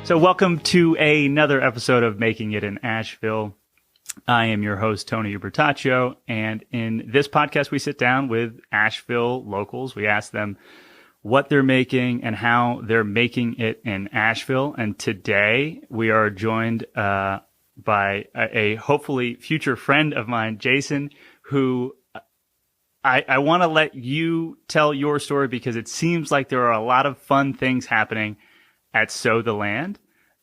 So welcome to another episode of Making It in Asheville. I am your host, Tony Ubertaccio, and in this podcast, we sit down with Asheville locals. We ask them what they're making and how they're making it in Asheville. And today, we are joined by a hopefully future friend of mine, Jason, who I want to let you tell your story because it seems like there are a lot of fun things happening at Sow the Land.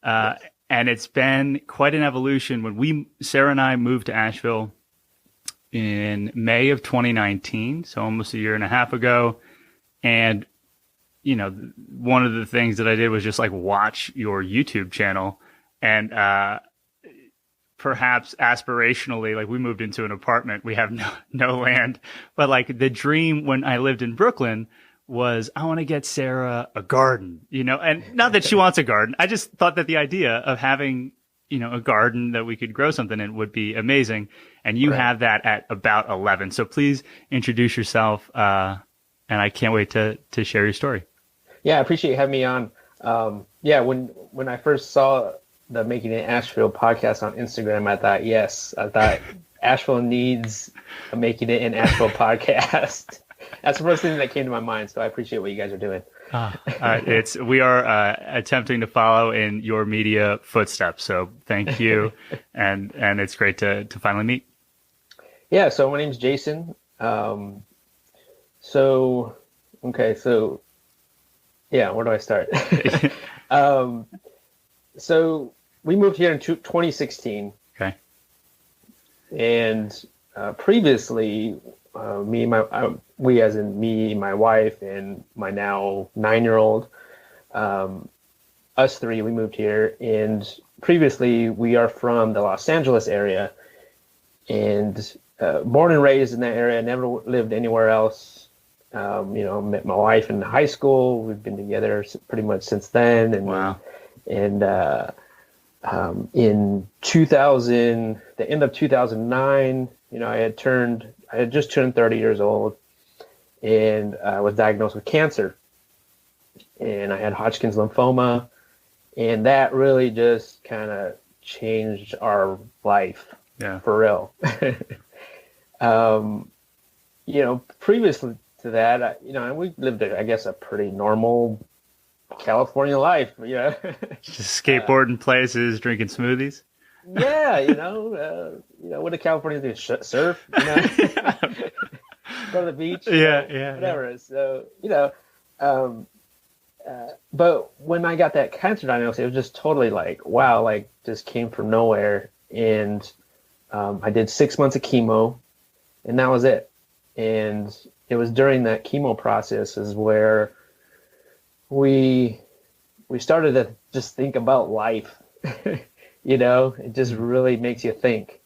Yes. And it's been quite an evolution. When Sarah and I moved to Asheville in May of 2019, so almost a year and a half ago. And, you know, one of the things that I did was just like watch your YouTube channel and, perhaps aspirationally, like we moved into an apartment, we have no land, but like the dream when I lived in Brooklyn was I want to get Sarah a garden, you know, and not that she wants a garden. I just thought that the idea of having, you know, a garden that we could grow something in would be amazing. And you have that at about 11. So please introduce yourself. And I can't wait to share your story. Yeah, I appreciate you having me on. When I first saw the Making It in Asheville podcast on Instagram, I thought Asheville needs a Making It in Asheville podcast. That's the first thing that came to my mind. So I appreciate what you guys are doing. We are attempting to follow in your media footsteps. So thank you. and it's great to finally meet. Yeah. So my name's Jason. Where do I start? So we moved here in 2016. Okay. And previously, we as in me, my wife, and my now 9-year-old, us three, we moved here. And previously, we are from the Los Angeles area, and born and raised in that area. Never lived anywhere else. Met my wife in high school. We've been together pretty much since then. And wow. And in 2000, the end of 2009, I had just turned 30 years old, and I was diagnosed with cancer, and I had Hodgkin's lymphoma, and that really just kind of changed our life. Yeah. For real. Previously to that, we lived, I guess, a pretty normal California life, just skateboarding places, drinking smoothies. Yeah, what do Californians do? Surf, go to the beach, whatever. Yeah. So, but when I got that cancer diagnosis, it was just totally like, wow, like just came from nowhere. And I did 6 months of chemo, and that was it. And it was during that chemo process is where we started to just think about life. It just really makes you think,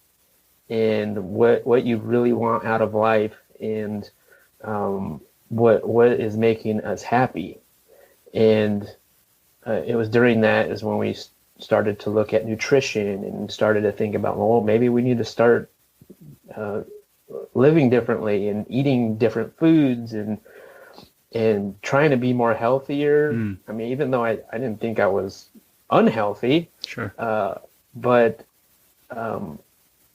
and what you really want out of life, and what is making us happy. And it was during that is when we started to look at nutrition and started to think about, well, maybe we need to start living differently and eating different foods and trying to be more healthier. I mean, even though I didn't think I was unhealthy, sure, but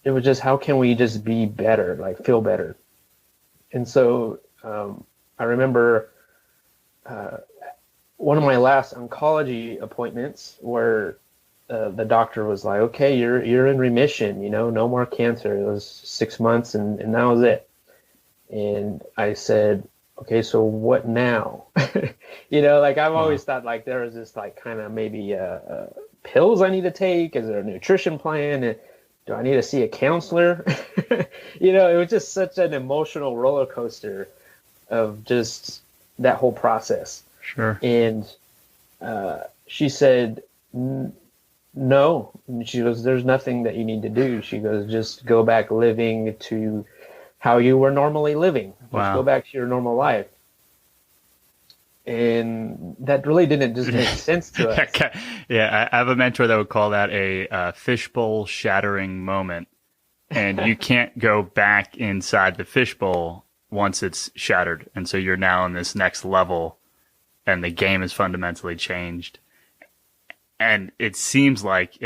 it was just, how can we just be better, like feel better? And so I remember one of my last oncology appointments where the doctor was like, okay, you're in remission, no more cancer. It was 6 months, and that was it. And I said, okay, so what now? I've always thought like there was this like kind of maybe pills I need to take. Is there a nutrition plan? Do I need to see a counselor? It was just such an emotional roller coaster of just that whole process. Sure. And she said, no. And she goes, there's nothing that you need to do. She goes, just go back living to how you were normally living. Just go back to your normal life. And that really didn't just make sense to us. Yeah, I have a mentor that would call that a fishbowl shattering moment. And you can't go back inside the fishbowl once it's shattered. And so you're now in this next level, and the game is fundamentally changed. and it seems like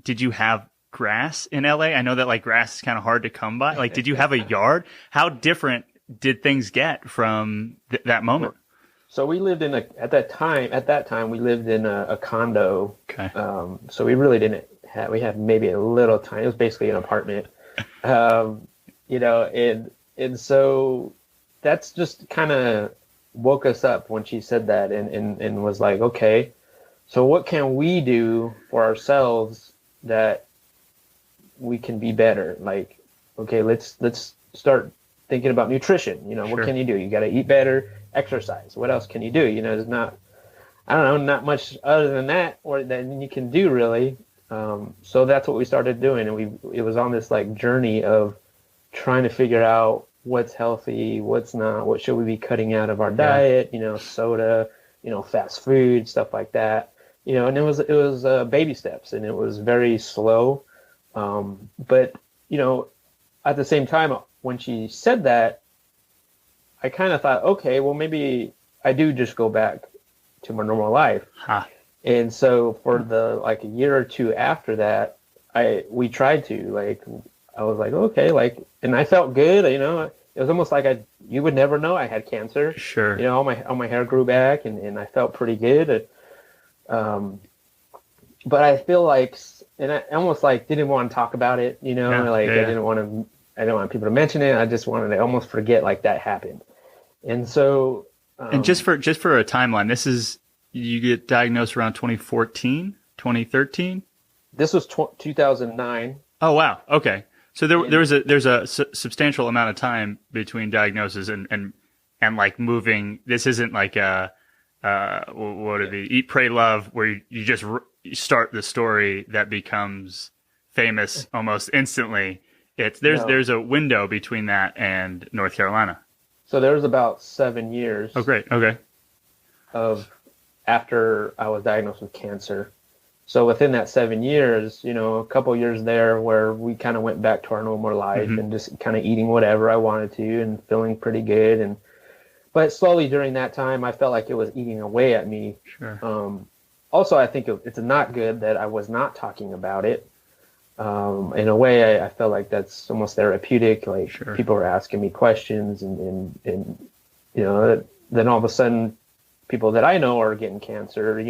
did you have grass in LA? I know that like grass is kind of hard to come by. Like, did you have a yard? How different did things get from that moment? So we lived at that time we lived in a condo. Okay. So we really didn't have, we had maybe a little tiny, it was basically an apartment. And so that's just kind of woke us up when she said that and was like, okay, so what can we do for ourselves that we can be better? Like, okay, let's start thinking about nutrition. Sure. What can you do? You got to eat better, exercise. What else can you do? There's not much other than that or than you can do really. So that's what we started doing. And it was on this like journey of trying to figure out what's healthy, what's not, what should we be cutting out of our diet, soda, fast food, stuff like that, and it was baby steps and it was very slow. But, at the same time, when she said that, I kind of thought, okay, well, maybe I do just go back to my normal life. Huh. And so for a year or two after that, we tried to, I was like, okay, and I felt good, it was almost like you would never know I had cancer. Sure. All my hair grew back and I felt pretty good. But I feel like, and I almost didn't want to talk about it, I didn't want people to mention it. I just wanted to almost forget that happened. And so, and just for a timeline, this is, you get diagnosed around 2014, 2013. This was 2009. Oh, wow. Okay. So there's a substantial amount of time between diagnosis and moving. This isn't like Eat, Pray, Love, where you just start the story that becomes famous almost instantly. There's a window between that and North Carolina. So there was about 7 years. Oh, great. Okay. Of after I was diagnosed with cancer. So within that 7 years, a couple of years there where we kind of went back to our normal life and just kind of eating whatever I wanted to and feeling pretty good. But slowly during that time, I felt like it was eating away at me. Sure. Also, I think it's not good that I was not talking about it. In a way, I felt like that's almost therapeutic. Sure. People were asking me questions and then all of a sudden people that I know are getting cancer, and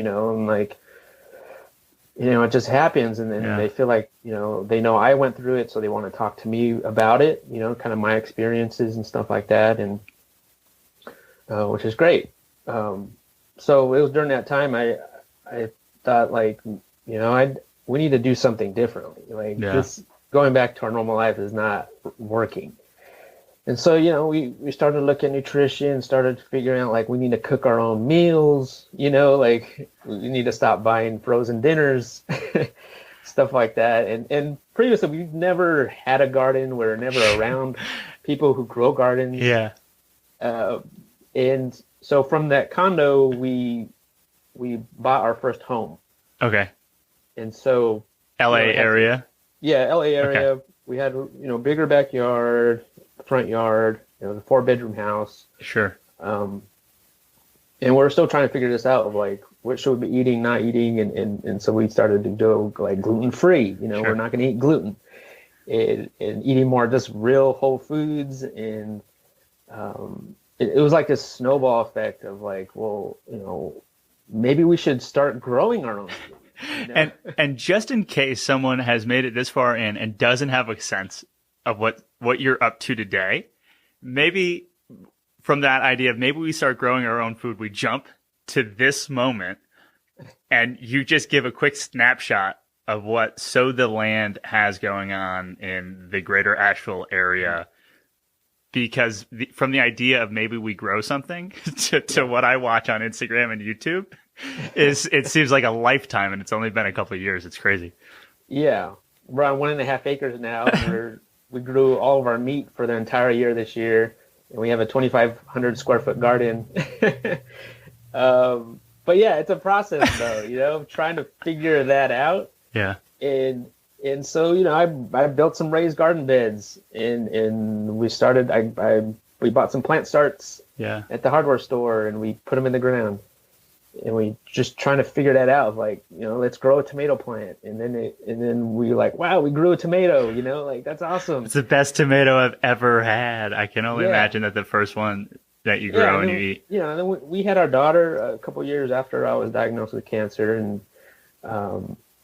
it just happens. And then they feel like, they know I went through it. So they want to talk to me about it, kind of my experiences and stuff like that. And, which is great. So it was during that time I thought we need to do something differently. This going back to our normal life is not working. And so, we started to look at nutrition, started figuring out we need to cook our own meals, we need to stop buying frozen dinners, stuff like that. And previously we've never had a garden. We're never around people who grow gardens. Yeah. And so from that condo, we bought our first home. Okay. And so LA area. LA area. Okay. We had, bigger backyard, front yard, the 4-bedroom house. Sure. And we're still trying to figure this out of what should we be eating, not eating. And so we started to do gluten free, Sure. We're not going to eat gluten and eating more just real whole foods. And, it was like this snowball effect of maybe we should start growing our own food. And just in case someone has made it this far in and doesn't have a sense of what you're up to today, maybe from that idea of maybe we start growing our own food, we jump to this moment and you just give a quick snapshot of what Sow the Land has going on in the greater Asheville area. Because from the idea of maybe we grow something to what I watch on Instagram and YouTube, it seems like a lifetime, and it's only been a couple of years. It's crazy. Yeah, we're on 1.5 acres now. We grew all of our meat for the entire year this year, and we have a 2,500 square foot garden. But yeah, it's a process though, trying to figure that out. Yeah. And so, I built some raised garden beds and we started, we bought some plant starts at the hardware store and we put them in the ground. we just trying to figure that out. Like, let's grow a tomato plant. And then we like, wow, we grew a tomato, like that's awesome. It's the best tomato I've ever had. I can only imagine that the first one that you grow and you eat. And then we had our daughter a couple years after I was diagnosed with cancer, and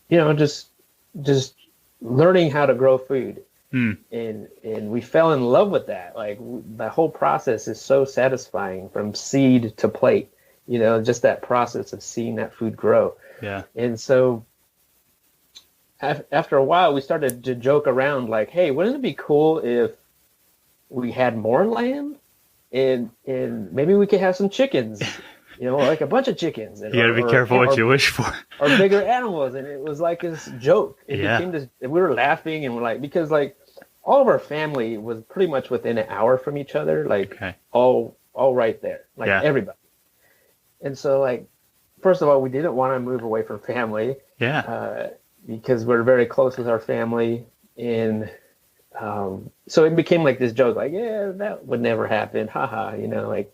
just learning how to grow food. And we fell in love with that. Like the whole process is so satisfying from seed to plate, just that process of seeing that food grow. Yeah. And so after a while, we started to joke around like, hey, wouldn't it be cool if we had more land and maybe we could have some chickens, like a bunch of chickens. And, you got to be careful what you wish for. Or bigger animals. And it was like this joke. It became this, we were laughing and we're like, because like all of our family was pretty much within an hour from each other, like all right there, like everybody. And so like, first of all, we didn't want to move away from family. Yeah. Because we're very close with our family. And so it became like this joke, like, yeah, that would never happen. Haha, like,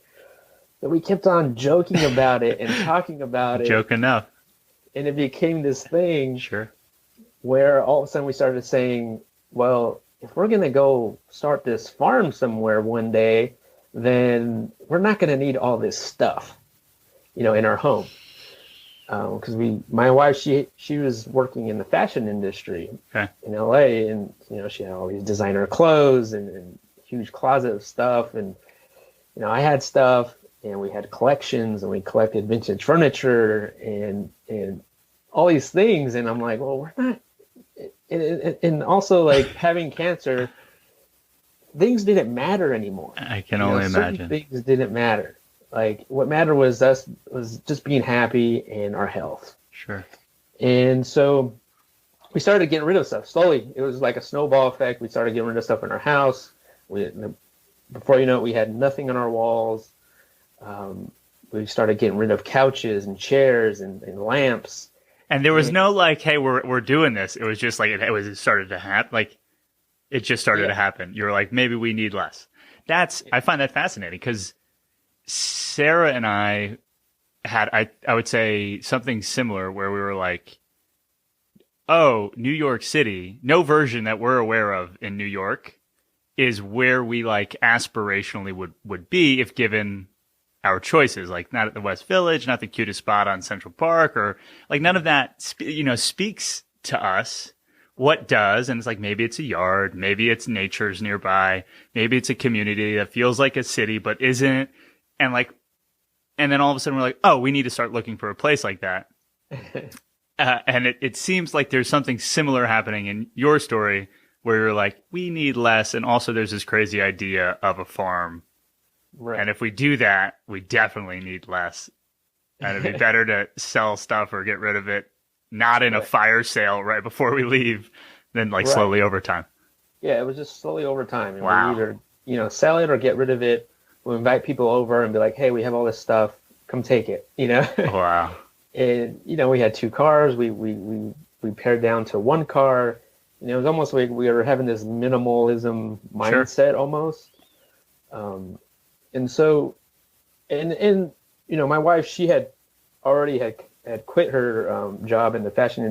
but we kept on joking about it and talking about it. Joke enough. And it became this thing. Sure. Where all of a sudden we started saying, well, if we're going to go start this farm somewhere one day, then we're not going to need all this stuff, in our home. Because my wife, she was working in the fashion industry in LA, and she had all these designer clothes and huge closet of stuff, and I had stuff, and we had collections, and we collected vintage furniture and all these things, and I'm like, well, we're not, and also like having cancer, things didn't matter anymore. I can only imagine. Things didn't matter. Like what mattered was just being happy and our health. Sure. And so we started getting rid of stuff slowly. It was like a snowball effect. We started getting rid of stuff in our house. Before you know it, we had nothing on our walls. We started getting rid of couches and chairs and lamps. And there was no like, hey, we're doing this. It was just like it started to happen. Like it just started to happen. You were like, maybe we need less. I find that fascinating because Sarah and I had, I would say something similar where we were like, oh, New York City, no version that we're aware of in New York is where we like aspirationally would be if given our choices, like not at the West Village, not the cutest spot on Central Park, or like none of that, speaks to us. What does? And it's like, maybe it's a yard, maybe it's nature's nearby, maybe it's a community that feels like a city, but isn't. And like, and then all of a sudden we're like, oh, we need to start looking for a place like that. And it seems like there's something similar happening in your story where you're like, we need less. And also there's this crazy idea of a farm. Right. And if we do that, we definitely need less. And it'd be better to sell stuff or get rid of it, not in a fire sale right before we leave, than like slowly over time. Yeah, it was just slowly over time. And wow. We either, sell it or get rid of it. We'll invite people over and be like, hey, we have all this stuff. Come take it, Wow. And, we had 2 cars. We pared down to 1 car. It was almost like we were having this minimalism mindset almost. And so, and my wife, she had already had quit her job in the fashion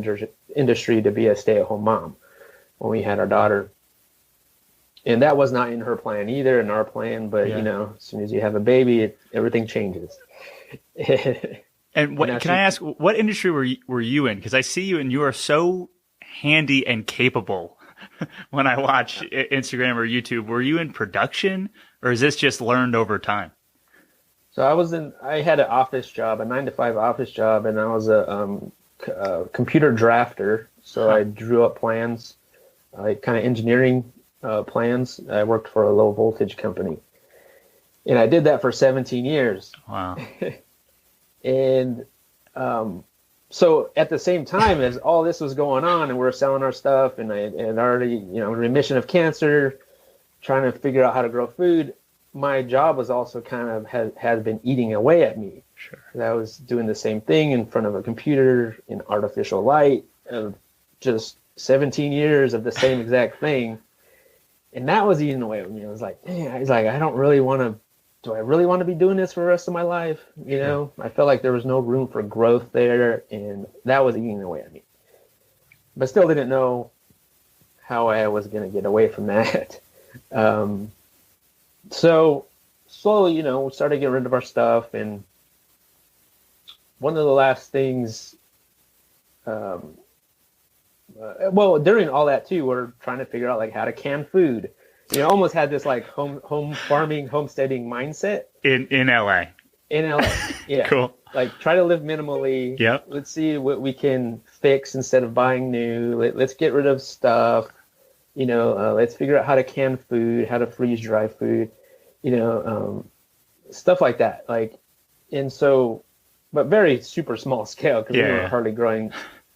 industry to be a stay-at-home mom when we had our daughter. And that was not in her plan either, in our plan. But, as soon as you have a baby, everything changes. And can I ask, what industry were you in? Because I see you and you are so handy and capable when I watch Instagram or YouTube. Were you in production, or is this just learned over time? So I had an office job, a 9-to-5 office job, and I was a computer drafter. So I drew up plans, kind of engineering plans. I worked for a low voltage company, and I did that for 17 years. Wow. And so at the same time as all this was going on and we're selling our stuff, and I had already, remission of cancer, trying to figure out how to grow food, my job was also kind of had been eating away at me. Sure. I was doing the same thing in front of a computer in artificial light, of just 17 years of the same exact thing. And that was eating away at me. I was like, I don't really want to do I really want to be doing this for the rest of my life? You know, I felt like there was no room for growth there, and that was eating away at me. But still didn't know how I was going to get away from that. So slowly, you know, we started getting rid of our stuff, and one of the last things, well, during all that too, we're trying to figure out like how to can food. You know, almost had this like home farming, homesteading mindset. In LA. In LA, yeah. Cool. Like try to live minimally. Yep. Let's see what we can fix instead of buying new. Let's get rid of stuff. You know, let's figure out how to can food, how to freeze dry food. You know, stuff like that. Like, and so, but very super small scale because we weren't hardly growing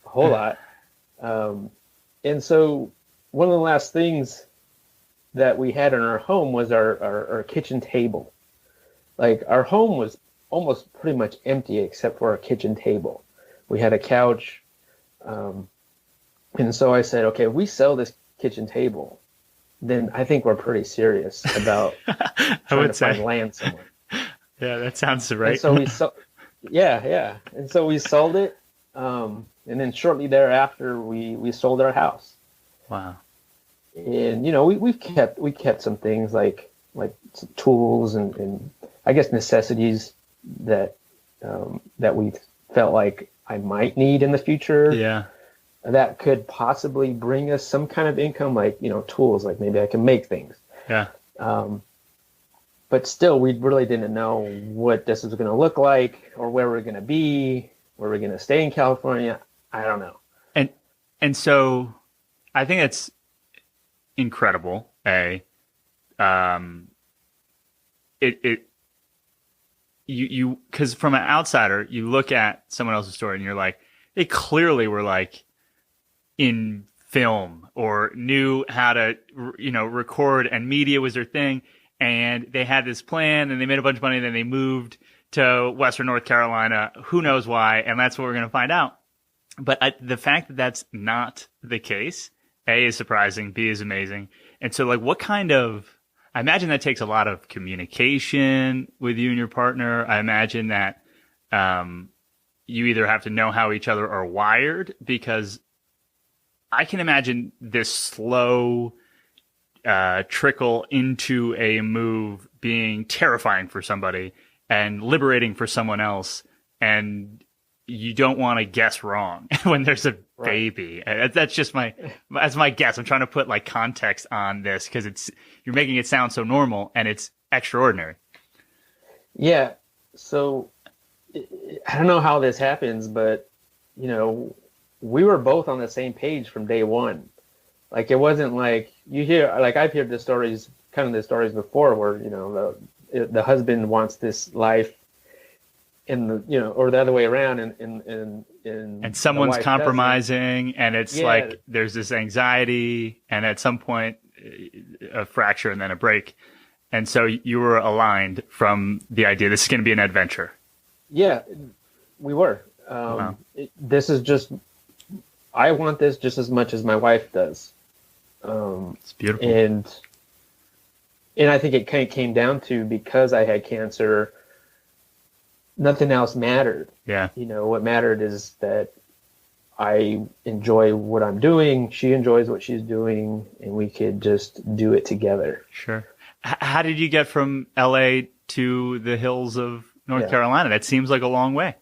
a whole lot. And so one of the last things that we had in our home was our kitchen table. Like our home was almost pretty much empty except for our kitchen table. We had a couch. And so I said, okay, if we sell this kitchen table, then I think we're pretty serious about trying to find land somewhere. Yeah, that sounds right. And so we sold, yeah. And so we sold it. And then shortly thereafter, we sold our house. Wow. And, you know, we kept some things like some tools and I guess necessities that we felt like I might need in the future. Yeah. That could possibly bring us some kind of income, like, you know, tools, like maybe I can make things. Yeah. But still, we really didn't know what this was going to look like or where we're going to be, where we're going to stay in California. I don't know. And so I think it's incredible. You because from an outsider, you look at someone else's story and you're like, they clearly were like in film or knew how to, you know, record, and media was their thing. And they had this plan and they made a bunch of money and then they moved to Western North Carolina. Who knows why? And that's what we're going to find out. But the fact that that's not the case, A, is surprising, B, is amazing. And so, like, what kind of, I imagine that takes a lot of communication with you and your partner. I imagine that you either have to know how each other are wired, because I can imagine this slow trickle into a move being terrifying for somebody and liberating for someone else. And you don't want to guess wrong when there's a baby. That's just that's my guess. I'm trying to put like context on this because you're making it sound so normal and it's extraordinary. Yeah. So I don't know how this happens, but you know, we were both on the same page from day one. Like it wasn't like you hear, like I've heard the stories before where, you know, the husband wants this life in the, you know, or the other way around, and someone's compromising, and it's like there's this anxiety, and at some point a fracture and then a break, and so you were aligned from the idea this is going to be an adventure. Yeah, we were. Wow. This is just, I want this just as much as my wife does. It's beautiful, and I think it kind of came down to, because I had cancer, nothing else mattered. Yeah. You know, what mattered is that I enjoy what I'm doing. She enjoys what she's doing, and we could just do it together. Sure. How did you get from LA to the hills of North Carolina? That seems like a long way.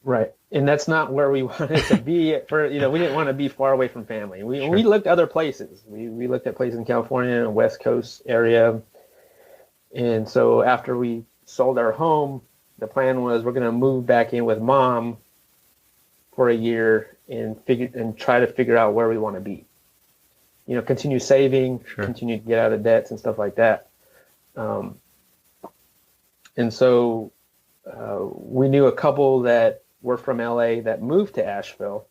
Right. And that's not where we wanted to be. We didn't want to be far away from family. We looked other places. We looked at places in California, West Coast area. And so after we sold our home, the plan was we're going to move back in with mom for a year and try to figure out where we want to be. You know, continue saving, continue to get out of debts and stuff like that. And so we knew a couple that were from LA that moved to Asheville.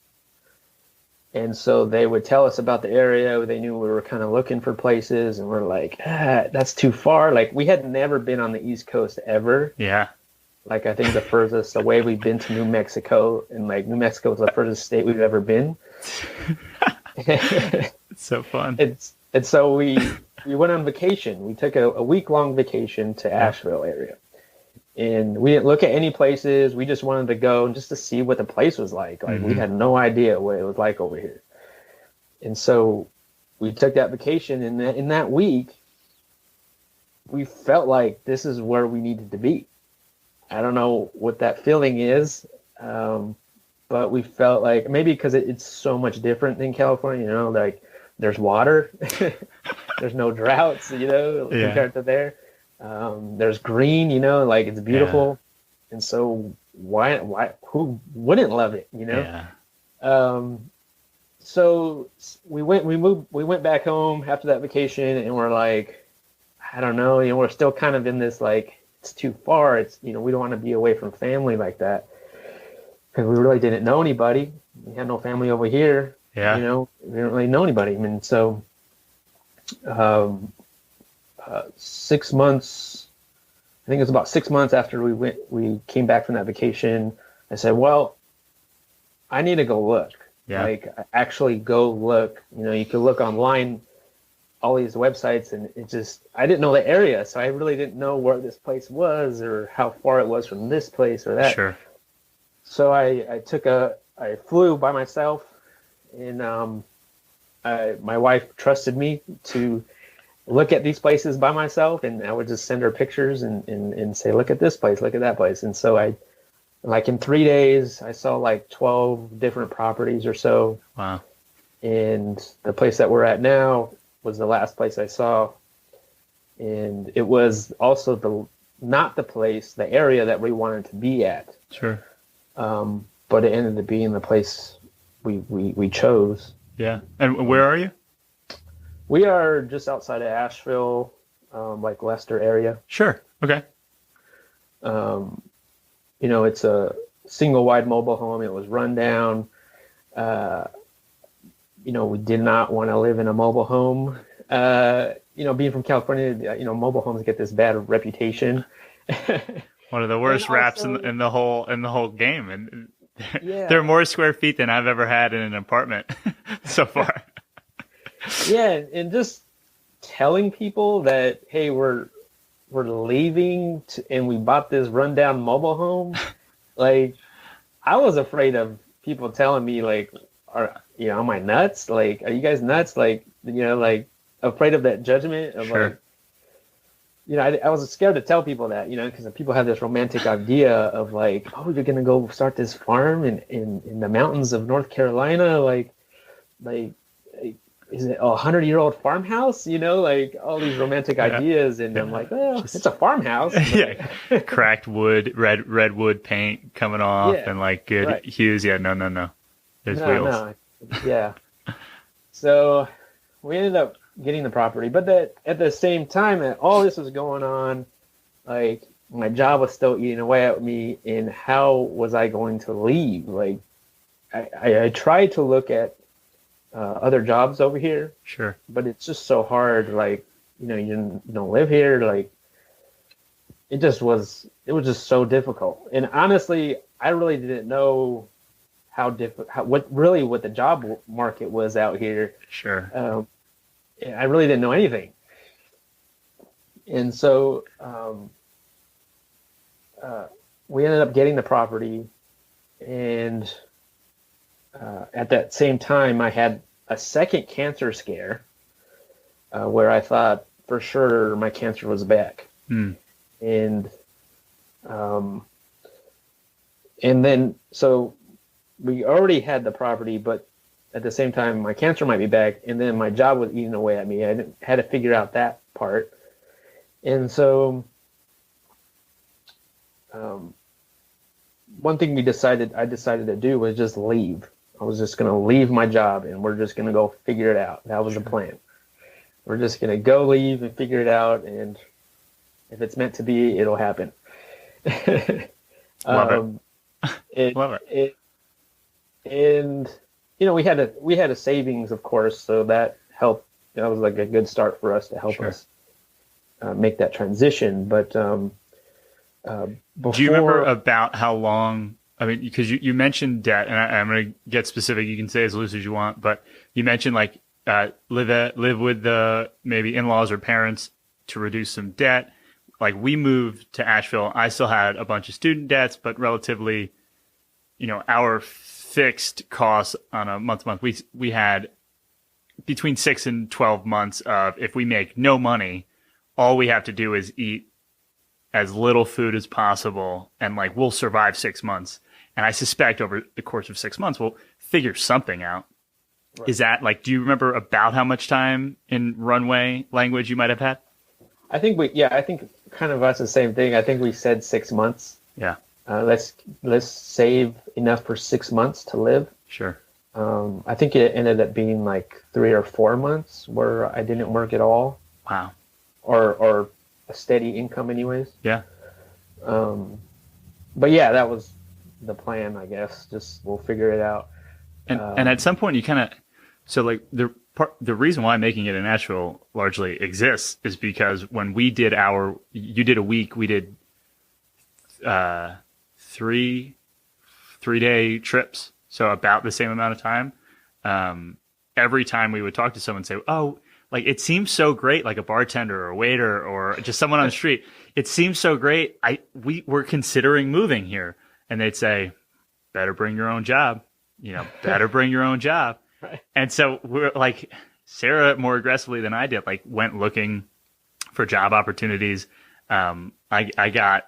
And so they would tell us about the area. They knew we were kind of looking for places, and we're like, that's too far. Like, we had never been on the East Coast ever. Yeah. Like, I think the furthest away we've been to New Mexico, and like New Mexico is the furthest state we've ever been. It's so fun. And so we went on vacation. We took a week-long vacation to Asheville area. And we didn't look at any places. We just wanted to go just to see what the place was like. Like we had no idea what it was like over here. And so we took that vacation, and in that week, we felt like this is where we needed to be. I don't know what that feeling is, but we felt like maybe because it's so much different than California, you know, like there's water, there's no droughts, you know, compared to there. There's green, you know, like it's beautiful. Yeah. And so who wouldn't love it, you know? Yeah. So we went back home after that vacation, and we're like, I don't know, you know, we're still kind of in this, like, it's too far. It's, you know, we don't want to be away from family like that, because we really didn't know anybody. We had no family over here. Yeah. You know, we didn't really know anybody. I mean, so 6 months, I think it was about 6 months after we came back from that vacation, I said, well, I need to go look. Yeah. Like, actually go look. You know, you can look online, all these websites, and it just, I didn't know the area, so I really didn't know where this place was or how far it was from this place or that. Sure. So I flew by myself, and my wife trusted me to look at these places by myself, and I would just send her pictures and say, look at this place, look at that place. And so like in 3 days, I saw like 12 different properties or so. Wow. And the place that we're at now was the last place I saw. And it was also not the area that we wanted to be at. Sure. But it ended up being the place we chose. Yeah. And where are you? We are just outside of Asheville, like Leicester area. Sure. Okay. You know, it's a single wide mobile home. It was run down. You know, we did not want to live in a mobile home. You know, being from California, you know, mobile homes get this bad reputation. One of the worst raps in the whole game, and there are more square feet than I've ever had in an apartment so far. Yeah, and just telling people that, hey, we're leaving and we bought this rundown mobile home. Like, I was afraid of people telling me, like, am I nuts? Like, are you guys nuts? Like, you know, like, afraid of that judgment of sure. Like, you know, I was scared to tell people that, you know, because people have this romantic idea of like, oh, you're gonna go start this farm in the mountains of North Carolina, like is it a 100-year-old farmhouse? You know, like all these romantic ideas, and I'm like, well, it's a farmhouse. Yeah, cracked wood, red wood paint coming off, and like good hues. Yeah, no, there's wheels. No. Yeah. So we ended up getting the property, but that at the same time that all this was going on, like my job was still eating away at me, and how was I going to leave? Like I tried to look at other jobs over here, sure, but it's just so hard. Like, you know, you don't live here. Like, it was just so difficult. And honestly, I really didn't know what the job market was out here. Sure. I really didn't know anything. And so we ended up getting the property, and at that same time, I had a second cancer scare where I thought for sure my cancer was back. Mm. And then, so we already had the property, but at the same time, my cancer might be back, and then my job was eating away at me. I had to figure out that part. And so one thing I decided to do was just leave. I was just going to leave my job, and we're just going to go figure it out. That was the plan. We're just going to go leave and figure it out, and if it's meant to be, it'll happen. Love it. Love it. And you know, we had a savings, of course, so that helped. That was like a good start for us to help us make that transition. But do you remember about how long? I mean, because you mentioned debt, and I'm going to get specific. You can say as loose as you want, but you mentioned like live with the maybe in-laws or parents to reduce some debt. Like we moved to Asheville, I still had a bunch of student debts, but relatively, our fixed costs on a month-to-month, we had between 6 and 12 months of, if we make no money, all we have to do is eat as little food as possible, and like we'll survive 6 months. And I suspect over the course of 6 months, we'll figure something out. Right. Is that like, do you remember about how much time in runway language you might have had? I think I think kind of us the same thing. I think we said 6 months. Yeah. Let's save enough for 6 months to live. Sure. I think it ended up being like 3 or 4 months where I didn't work at all. Wow. Or a steady income anyways. Yeah. But yeah, that was the plan, I guess. Just we'll figure it out. And at some point you kind of, so like the reason why Making It in Asheville largely exists is because when we did you did a week, we did 3-day trips. So about the same amount of time. Every time we would talk to someone and say, oh, like it seems so great, like a bartender or a waiter or just someone on the street. It seems so great. We're considering moving here. And they'd say, better bring your own job, better bring your own job. Right. And so we're like, Sarah more aggressively than I did, like went looking for job opportunities. I got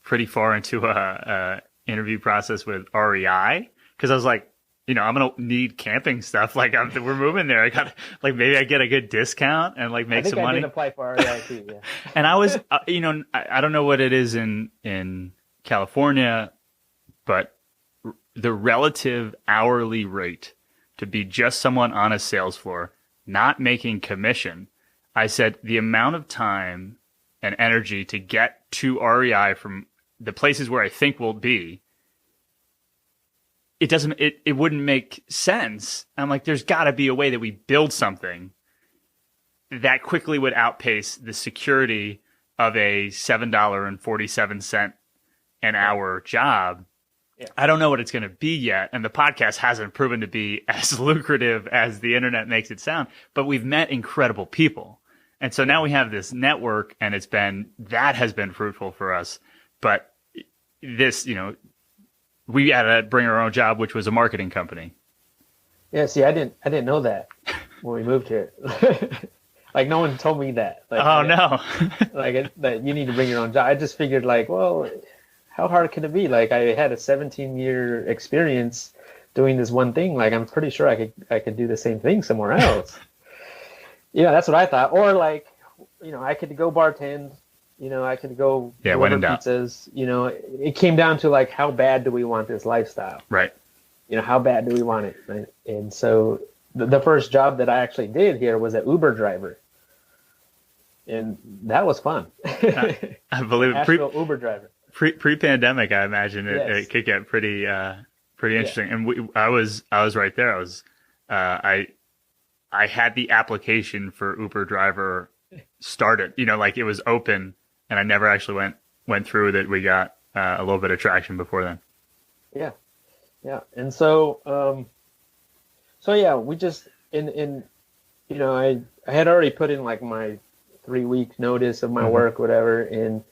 pretty far into a interview process with REI because I was like, I'm going to need camping stuff. Like we're moving there. I got like, maybe I get a good discount and like make some money. I did apply for REI too. Yeah. And I was, I don't know what it is in California, but the relative hourly rate to be just someone on a sales floor, not making commission. I said the amount of time and energy to get to REI from the places where I think we'll be, it wouldn't make sense. I'm like, there's got to be a way that we build something that quickly would outpace the security of a $7.47 an hour job. Yeah. I don't know what it's going to be yet. And the podcast hasn't proven to be as lucrative as the internet makes it sound, but we've met incredible people. And so now we have this network and that has been fruitful for us. But this, we had to bring our own job, which was a marketing company. Yeah. See, I didn't know that when we moved here. Like no one told me that. Like, no. That you need to bring your own job. I just figured like, well, how hard can it be? Like I had a 17-year experience doing this one thing. Like I'm pretty sure I could do the same thing somewhere else. That's what I thought. Or like, I could go bartend. I could go deliver pizzas. It came down to like, how bad do we want this lifestyle? Right. How bad do we want it? Right? And so the first job that I actually did here was an Uber driver. And that was fun. I believe Asheville Uber driver. Pre-pandemic, I imagine it could get pretty interesting. Yeah. And I was right there. I had the application for Uber driver started. Like it was open, and I never actually went through with it. We got a little bit of traction before then. Yeah. And so we just I had already put in like my 3-week notice of my work, whatever, and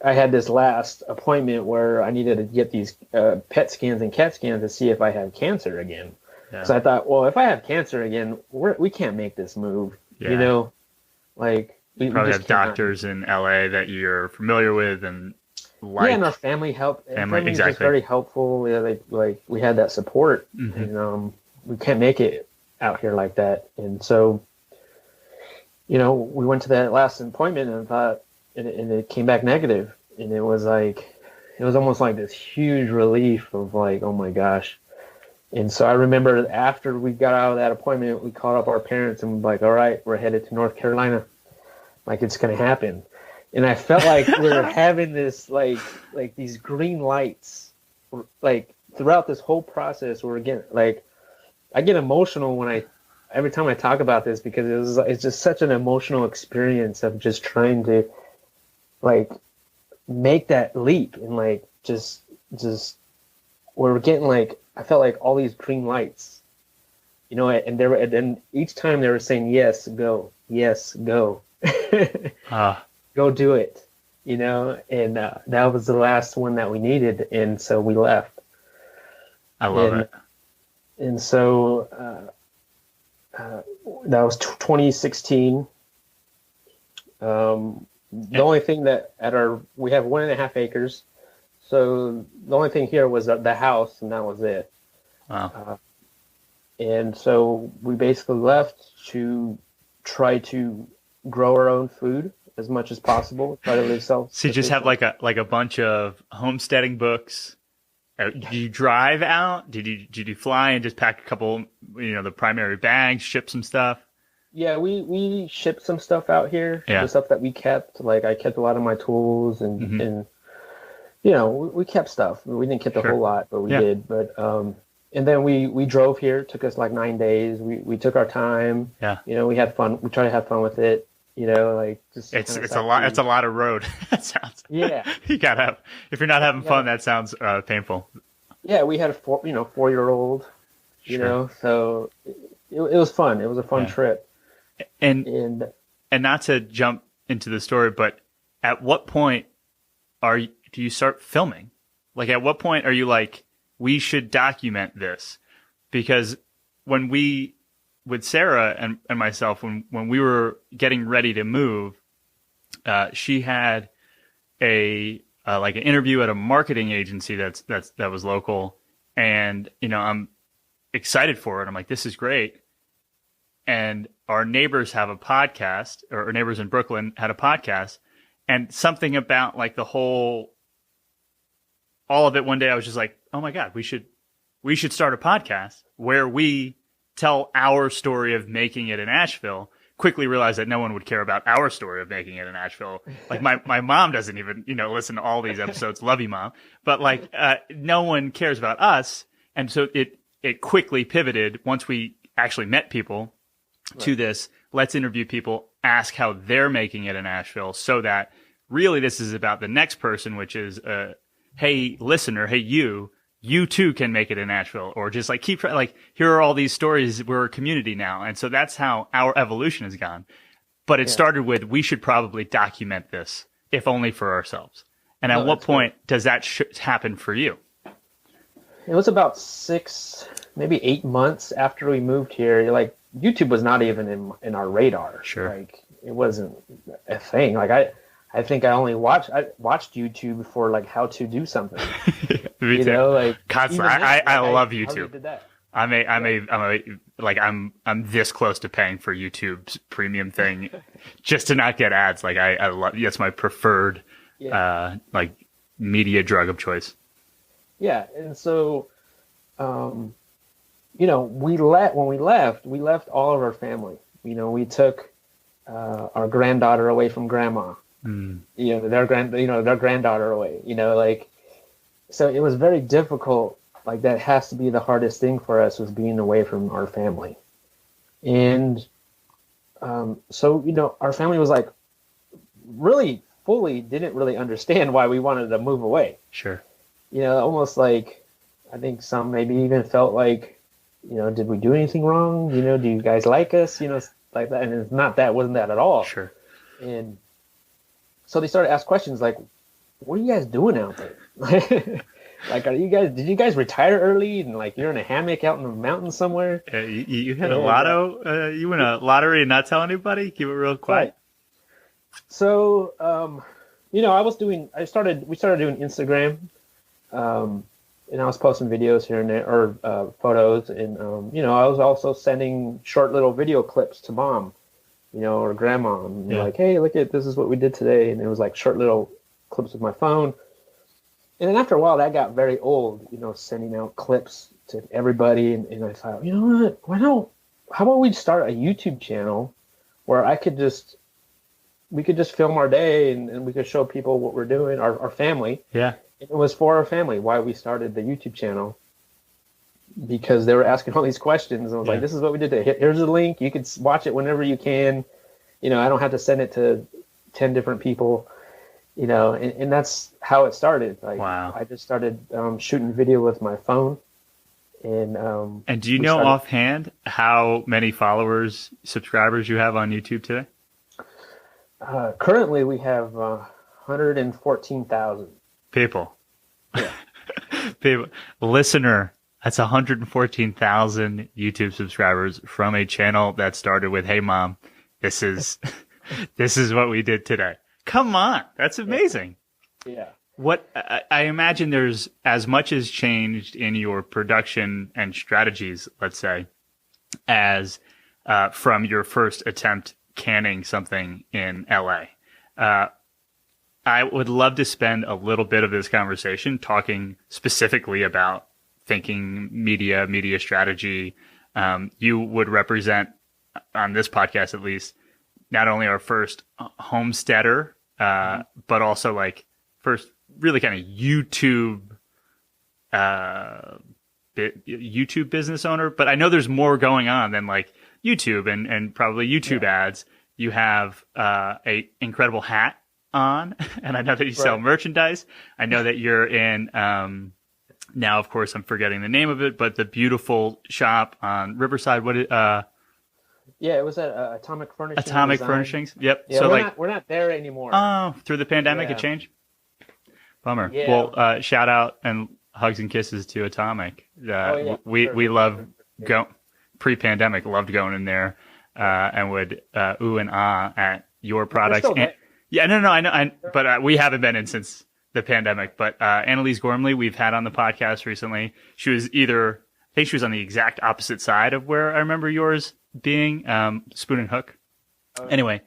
I had this last appointment where I needed to get these PET scans and CAT scans to see if I had cancer again. Yeah. So I thought, well, if I have cancer again, we can't make this move. Yeah. Like we probably have doctors in LA that you're familiar with, and and our family helped. Family exactly was very helpful. Yeah, we had that support, and we can't make it out here like that. And so, we went to that last appointment and thought. And it came back negative, and it was almost like this huge relief of like, oh my gosh. And so I remember after we got out of that appointment, we called up our parents and we're like, all right, we're headed to North Carolina. Like it's going to happen. And I felt like we were having this, like these green lights, like throughout this whole process. We're again, like I get emotional every time I talk about this because it's just such an emotional experience of just trying to, like make that leap and like just we're getting like I felt like all these green lights, you know, and then each time they were saying, yes, go, go do it, you know, and that was the last one that we needed. And so we left. I love it. And so that was 2016. The only thing that we have 1.5 acres. So the only thing here was the house, and that was it. Wow. And so we basically left to try to grow our own food as much as possible, try to live self. So you just have like a bunch of homesteading books. Did you drive out? Did you fly and just pack a couple, you know, the primary bags, ship some stuff? Yeah, we shipped some stuff out here. Yeah. The stuff that we kept, like I kept a lot of my tools and you know, we kept stuff. We didn't keep a whole lot, but we did. But and then we drove here. It took us like 9 days. We took our time. Yeah. You know, we had fun. We tried to have fun with it. You know, like just it's a lot. It's a lot of road. That sounds. Yeah. You gotta have. If you're not having fun, that sounds painful. Yeah, we had a 4-year-old. You know, so it was fun. It was a fun trip. And not to jump into the story, but at what point do you start filming? Like, at what point are you like, we should document this? Because when with Sarah and myself, when we were getting ready to move, she had like an interview at a marketing agency that was local, and you know, I'm excited for it. I'm like, this is great. And our neighbors have a podcast, or our neighbors in Brooklyn had a podcast, and something about like all of it one day, I was just like, oh my God, we should start a podcast where we tell our story of making it in Asheville. Quickly realized that no one would care about our story of making it in Asheville. Like my mom doesn't even, you know, listen to all these episodes. Love you, Mom. But like, no one cares about us. And so it quickly pivoted once we actually met people to this. Let's interview people, ask how they're making it in Asheville, so that really this is about the next person, which is, hey, listener, hey, you too can make it in Asheville, or just like here are all these stories. We're a community now. And so that's how our evolution has gone. But it started with, we should probably document this, if only for ourselves. And at what point does that happen for you? It was about 6, maybe 8 months after we moved here. Like, YouTube was not even in our radar. Sure. Like, it wasn't a thing. Like, I think I watched YouTube for like how to do something. Me you too. know, like constantly. I love I YouTube. did that. I'm this close to paying for YouTube's premium thing just to not get ads. Like I love, that's my preferred like media drug of choice. Yeah, and so, you know, when we left all of our family. You know, we took our granddaughter away from grandma. You know, their granddaughter away. You know, like, so it was very difficult. Like, that has to be the hardest thing for us, was being away from our family. And so, you know, our family was like, really fully didn't really understand why we wanted to move away. Sure. You know, almost like, I think some maybe even felt like, you know, did we do anything wrong? You know, do you guys like us? You know, like that. And it's not that, wasn't that at all. Sure. And so they started to ask questions like, what are you guys doing out there? Like, did you guys retire early and like you're in a hammock out in the mountains somewhere? You hit a lotto? You win a lottery and not tell anybody? Keep it real quiet. Right. So, you know, we started doing Instagram, and I was posting videos here and there, or photos, and, you know, I was also sending short little video clips to Mom, you know, or grandma, and like, hey, look at, this is what we did today. And it was like short little clips with my phone. And then after a while, that got very old, you know, sending out clips to everybody. And I thought, you know what, how about we start a YouTube channel where we could just film our day and we could show people what we're doing, our family. Yeah. It was for our family why we started the YouTube channel, because they were asking all these questions. And I was like, this is what we did today. Here's the link. You can watch it whenever you can. You know, I don't have to send it to 10 different people, you know, and that's how it started. Like, wow. I just started shooting video with my phone, And do you know offhand how many followers, subscribers you have on YouTube today? Currently, we have 114,000 people. Yeah. People, listener. That's 114,000 YouTube subscribers from a channel that started with, "Hey mom, this is what we did today." Come on. That's amazing. Yeah. What I imagine there's as much has changed in your production and strategies, let's say, as from your first attempt canning something in LA. I would love to spend a little bit of this conversation talking specifically about thinking media strategy. You would represent, on this podcast at least, not only our first homesteader, but also like first really kind of YouTube business owner. But I know there's more going on than like YouTube and probably YouTube ads. You have a incredible hat on, and I know that you sell merchandise. I know that you're in now, of course, I'm forgetting the name of it, but the beautiful shop on Riverside. Yeah, it was at Atomic Furnishings. Atomic Furnishings. Yep. Yeah, so we're not there anymore. Oh, through the pandemic, it changed. Bummer. Yeah. Well, shout out and hugs and kisses to Atomic. We love pre-pandemic, loved going in there and would ooh and ah at your products. I know. But we haven't been in since the pandemic. But Annalise Gormley, we've had on the podcast recently. She was I think she was on the exact opposite side of where I remember yours being, Spoon and Hook. Anyway,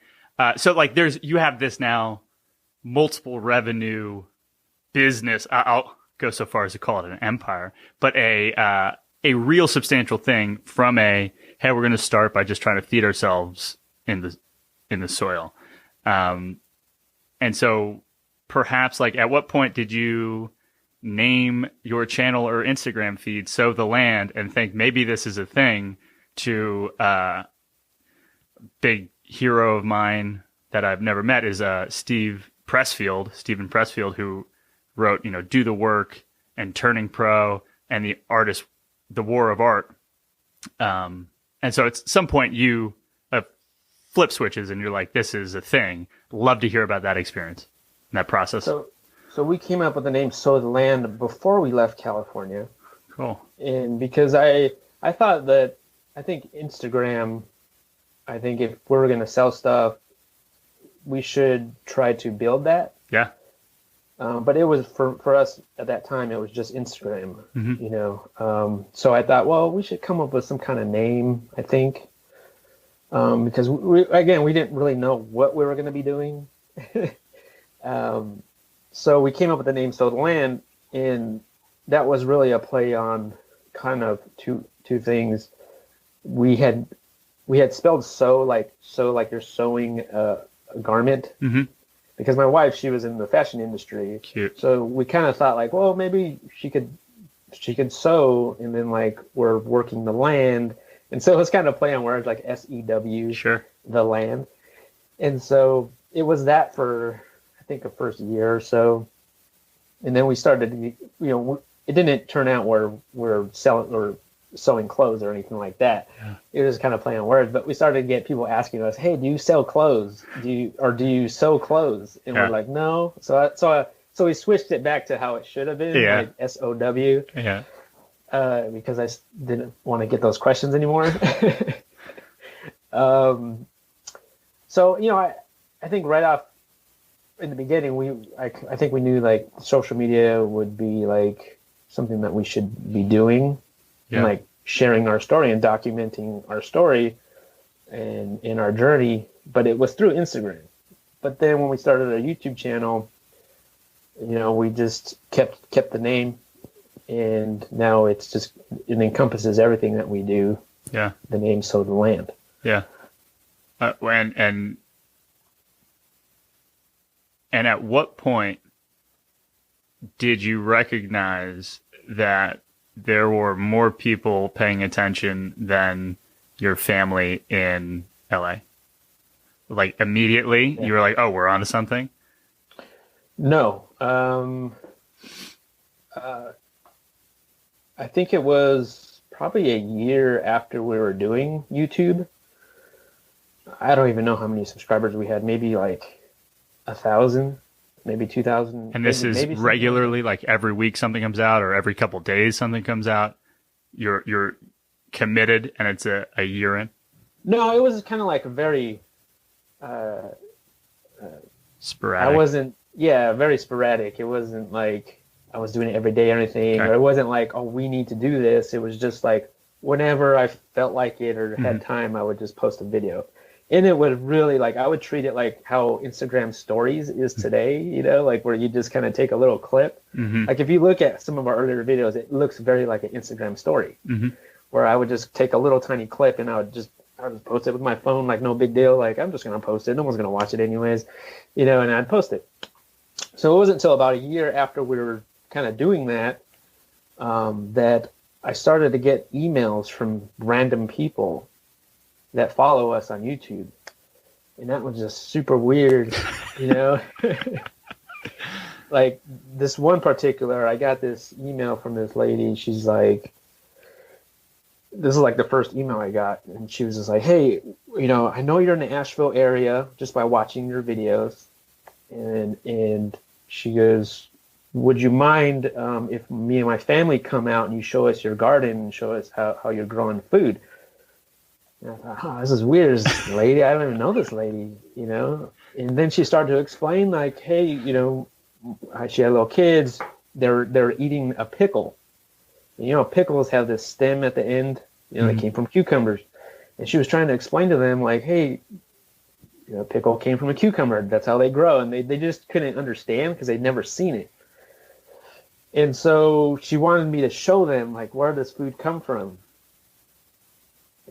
so like you have this now multiple revenue business. I'll go so far as to call it an empire, but a real substantial thing from hey, we're going to start by just trying to feed ourselves in the soil. And so perhaps like at what point did you name your channel or Instagram feed Sow the Land and think maybe this is a thing to big hero of mine that I've never met is Stephen Pressfield, who wrote, Do the Work and Turning Pro and The War of Art. And so at some point you flip switches and you're like, this is a thing. Love to hear about that experience and that process. So we came up with the name Sow the Land before we left California. Cool. And because I thought that, I think Instagram, if we're going to sell stuff, we should try to build that. Yeah. But it was for us at that time, it was just Instagram, So I thought, well, we should come up with some kind of name, I think. Because we didn't really know what we were going to be doing. So we came up with the name Sow the Land, and that was really a play on kind of two things. We had spelled sow like you're sewing a garment. Mm-hmm. Because my wife, she was in the fashion industry. Cute. So we kind of thought like, well, maybe she could sew, and then like we're working the land. And so it was kind of play on words like SEW, sure, the land. And so it was that for, I think, the first year or so. And then we started, it didn't turn out where we're selling or sewing clothes or anything like that. Yeah. It was kind of play on words, but we started to get people asking us, hey, do you sell clothes? Do you sew clothes? And we're like, no. So we switched it back to how it should have been, like SOW. Yeah. Because I didn't want to get those questions anymore. So, I think right off in the beginning, I think we knew like social media would be like something that we should be doing, and like sharing our story and documenting our story and in our journey. But it was through Instagram. But then when we started our YouTube channel, we just kept the name. And now it encompasses everything that we do. Yeah. The name Sow the Land. Yeah. And at what point did you recognize that there were more people paying attention than your family in LA? Like immediately you were like, oh, we're onto something? No. I think it was probably a year after we were doing YouTube. I don't even know how many subscribers we had. Maybe like 1,000, maybe 2,000. And this is maybe regularly, like every week something comes out, or every couple days something comes out. You're committed, and it's a year in. No, it was kind of like a very sporadic. I wasn't. Yeah, very sporadic. It wasn't like I was doing it every day or anything, Okay. or it wasn't like, oh, we need to do this. It was just like whenever I felt like it or had time, I would just post a video. And it would really, like, I would treat it like how Instagram stories is today, you know, like where you just kind of take a little clip. Like if you look at some of our earlier videos, it looks very like an Instagram story where I would just take a little tiny clip and I would just post it with my phone, like no big deal. Like I'm just going to post it. No one's going to watch it anyways, you know, and I'd post it. So it wasn't until about a year after we were kind of doing that, that I started to get emails from random people that follow us on YouTube. And that was just super weird, you know? Like this one particular, I got this email from this lady. She's like, this is like the first email I got. And she was just like, hey, you know, I know you're in the Asheville area just by watching your videos. And she goes, would you mind if me and my family come out and you show us your garden and show us how you're growing food? And I thought, oh, this is weird. This lady, I don't even know this lady, you know? And then she started to explain, like, hey, you know, she had little kids. They're eating a pickle. And, you know, pickles have this stem at the end, you know, that came from cucumbers. And she was trying to explain to them, like, hey, you know, pickle came from a cucumber. That's how they grow. And they just couldn't understand because they'd never seen it. And so she wanted me to show them, like, where does food come from?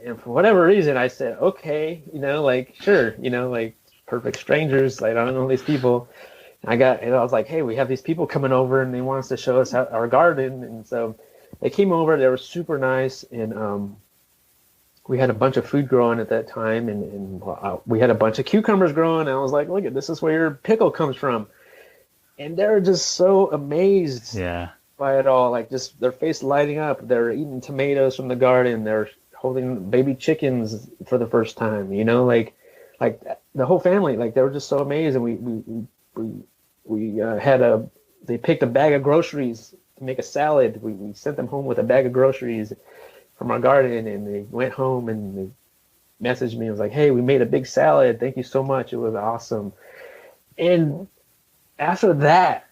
And for whatever reason, I said, okay, you know, like, sure, you know, like perfect strangers. Like, I don't know these people. And I was like, hey, we have these people coming over and they want us to show us our garden. And so they came over. They were super nice. And we had a bunch of food growing at that time. And we had a bunch of cucumbers growing. And I was like, look, this is where your pickle comes from. And they're just so amazed by it all. Like, just their face lighting up. They're eating tomatoes from the garden. They're holding baby chickens for the first time, you know, like the whole family, like they were just so amazed. And they picked a bag of groceries to make a salad. We sent them home with a bag of groceries from our garden, and they went home and they messaged me. It was like, hey, we made a big salad. Thank you so much. It was awesome. And after that,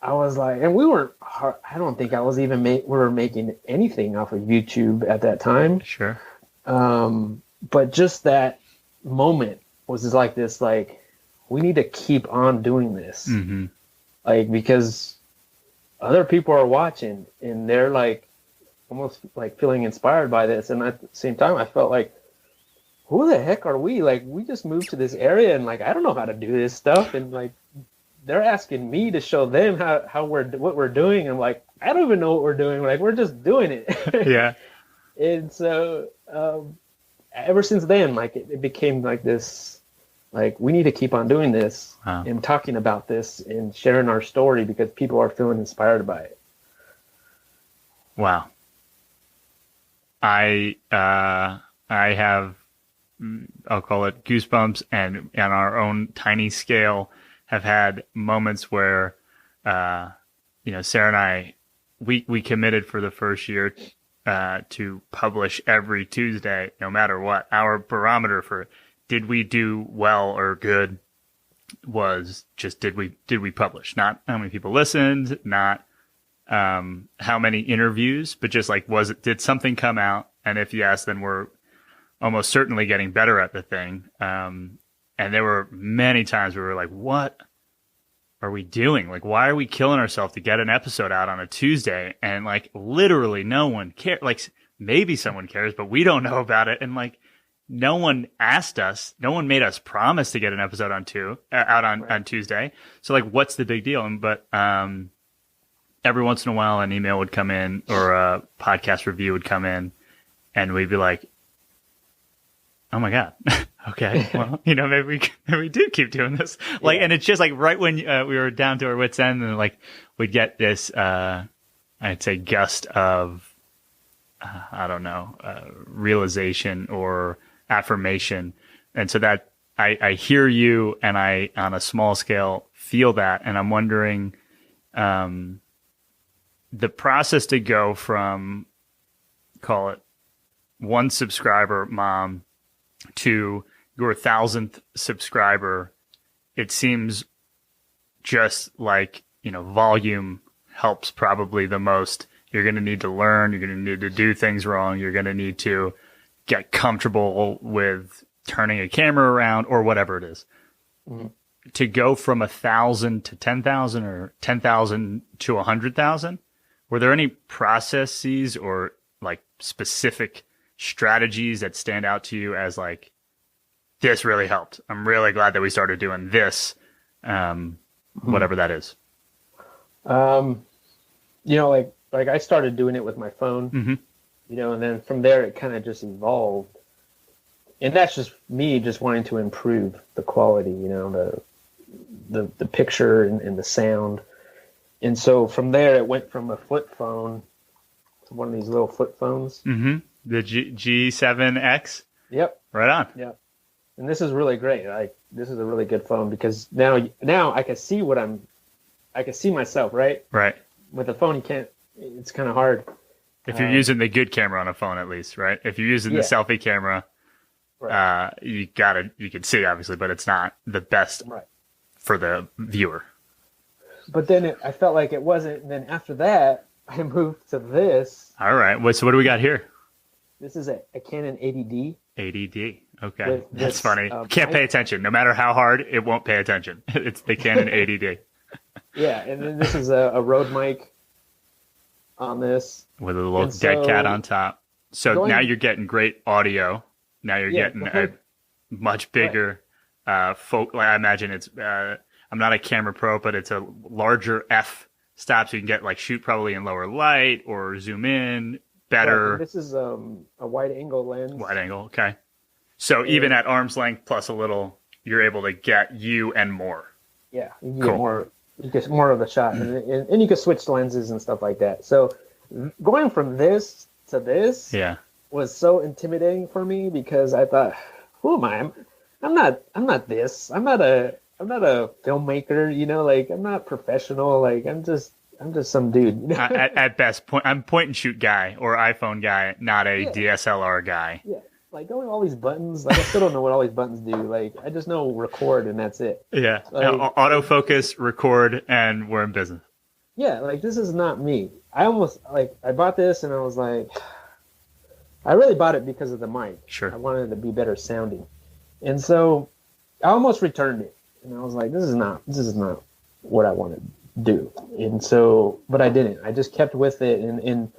I was like, and I don't think I was even we were making anything off of YouTube at that time. Sure. But just that moment was just like this, like, we need to keep on doing this. Like, because other people are watching and they're like, almost like feeling inspired by this. And at the same time, I felt like, who the heck are we? Like, we just moved to this area and like, I don't know how to do this stuff. And like, they're asking me to show them what we're doing. I'm like, I don't even know what we're doing. Like, we're just doing it. Yeah. And so ever since then, like it became like this, like we need to keep on doing this and talking about this and sharing our story because people are feeling inspired by it. Wow. I have, I'll call it goosebumps, and on our own tiny scale have had moments where, you know, Sarah and I, we committed for the first year to publish every Tuesday, no matter what. Our barometer for did we do well or good was just did we publish, not how many people listened, not how many interviews, but just like did something come out? And if yes, then we're almost certainly getting better at the thing. And there were many times where we were like, what are we doing? Like, why are we killing ourselves to get an episode out on a Tuesday? And like, literally no one cares. Like, maybe someone cares, but we don't know about it. And like, no one asked us. No one made us promise to get an episode on Tuesday. So like, what's the big deal? But every once in a while, an email would come in or a podcast review would come in, and we'd be like, oh my God. Okay. Well, you know, maybe we do keep doing this. Like, yeah. And it's just like right when we were down to our wits' end, and like we'd get this, I'd say gust of I don't know, realization or affirmation. And so that I hear you, and I, on a small scale, feel that. And I'm wondering, the process to go from, call it, 1 subscriber mom to your 1,000th subscriber. It seems just like, volume helps probably the most. You're going to need to learn. You're going to need to do things wrong. You're going to need to get comfortable with turning a camera around or whatever it is. Mm-hmm. To go from 1,000 to 10,000 or 10,000 to 100,000, were there any processes or like specific strategies that stand out to you as like, this really helped? I'm really glad that we started doing this, whatever that is. Like I started doing it with my phone, mm-hmm. And then from there it kind of just evolved. And that's just me just wanting to improve the quality, the picture and the sound. And so from there it went from a flip phone to one of these little flip phones. Mm-hmm. The G7X? Yep. Right on. Yep. And this is really great. Like, this is a really good phone because now I can see I can see myself, right? Right. With a phone, it's kind of hard. If you're using the good camera on a phone, at least, right? If you're using the selfie camera, right. You can see obviously, but it's not the best for the viewer. But then I felt like it wasn't. And then after that, I moved to this. All right. So what do we got here? This is a Canon 80D. 80D. Okay. That's funny. Can't pay attention. No matter how hard, it won't pay attention. It's the Canon 80D. Yeah. And then this is a Rode mic on this. With a little dead cat on top. So now you're getting great audio. Now you're getting a much bigger, I imagine it's, I'm not a camera pro, but it's a larger f-stop, so you can get shoot probably in lower light or zoom in better. This is a wide angle lens. Wide angle, okay. So even at arm's length plus a little, you're able to get you and more. Yeah, you can get more. You get more of the shot, and you can switch lenses and stuff like that. So going from this to this was so intimidating for me because I thought, who am I? I'm not this. I'm not a filmmaker. I'm not professional. I'm just some dude. At best, I'm point and shoot guy or iPhone guy, not a DSLR guy. Yeah. Going all these buttons, I still don't know what all these buttons do. I just know record and that's it. Yeah. Autofocus, record, and we're in business. Yeah. This is not me. I almost, I bought this and I was like, I really bought it because of the mic. Sure. I wanted it to be better sounding. And so I almost returned it. And I was like, this is not what I want to do. And so, but I didn't. I just kept with it. And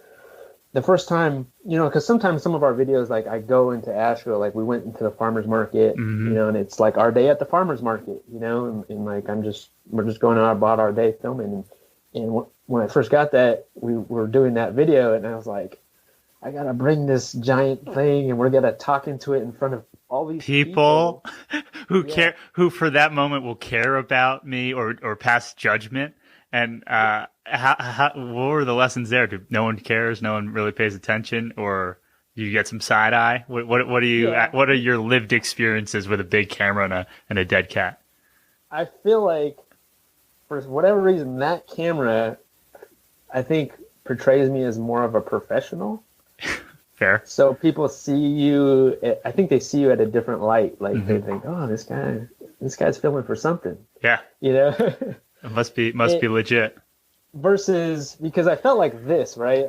the first time, because sometimes some of our videos, I go into Asheville, we went into the farmer's market, and it's our day at the farmer's market, and we're just going out about our day filming. And when I first got that, we were doing that video, and I was like, I got to bring this giant thing, and we're going to talk into it in front of all these people who care, who for that moment will care about me or pass judgment. And what were the lessons there? No one cares, no one really pays attention, or you get some side eye? What do you? What are your lived experiences with a big camera and a dead cat? I feel like for whatever reason that camera, I think, portrays me as more of a professional. Fair. So people see you. I think they see you at a different light. They think, oh, this guy's filming for something. Yeah. It must be legit. Versus, because I felt like this, right?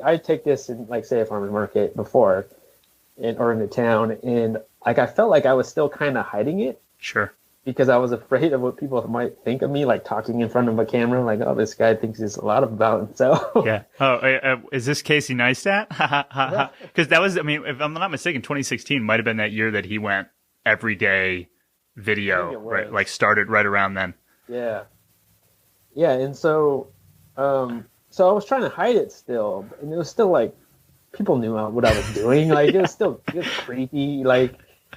I take this in, say, a farmer's market before, or in the town, and I felt like I was still kind of hiding it. Sure. Because I was afraid of what people might think of me, talking in front of a camera, oh, this guy thinks he's a lot about himself. Yeah. Oh, is this Casey Neistat? Because that was, if I'm not mistaken, 2016 might have been that year that he went everyday video, right? Started right around then. Yeah. Yeah, and so I was trying to hide it still, and it was still people knew what I was doing. It was creepy.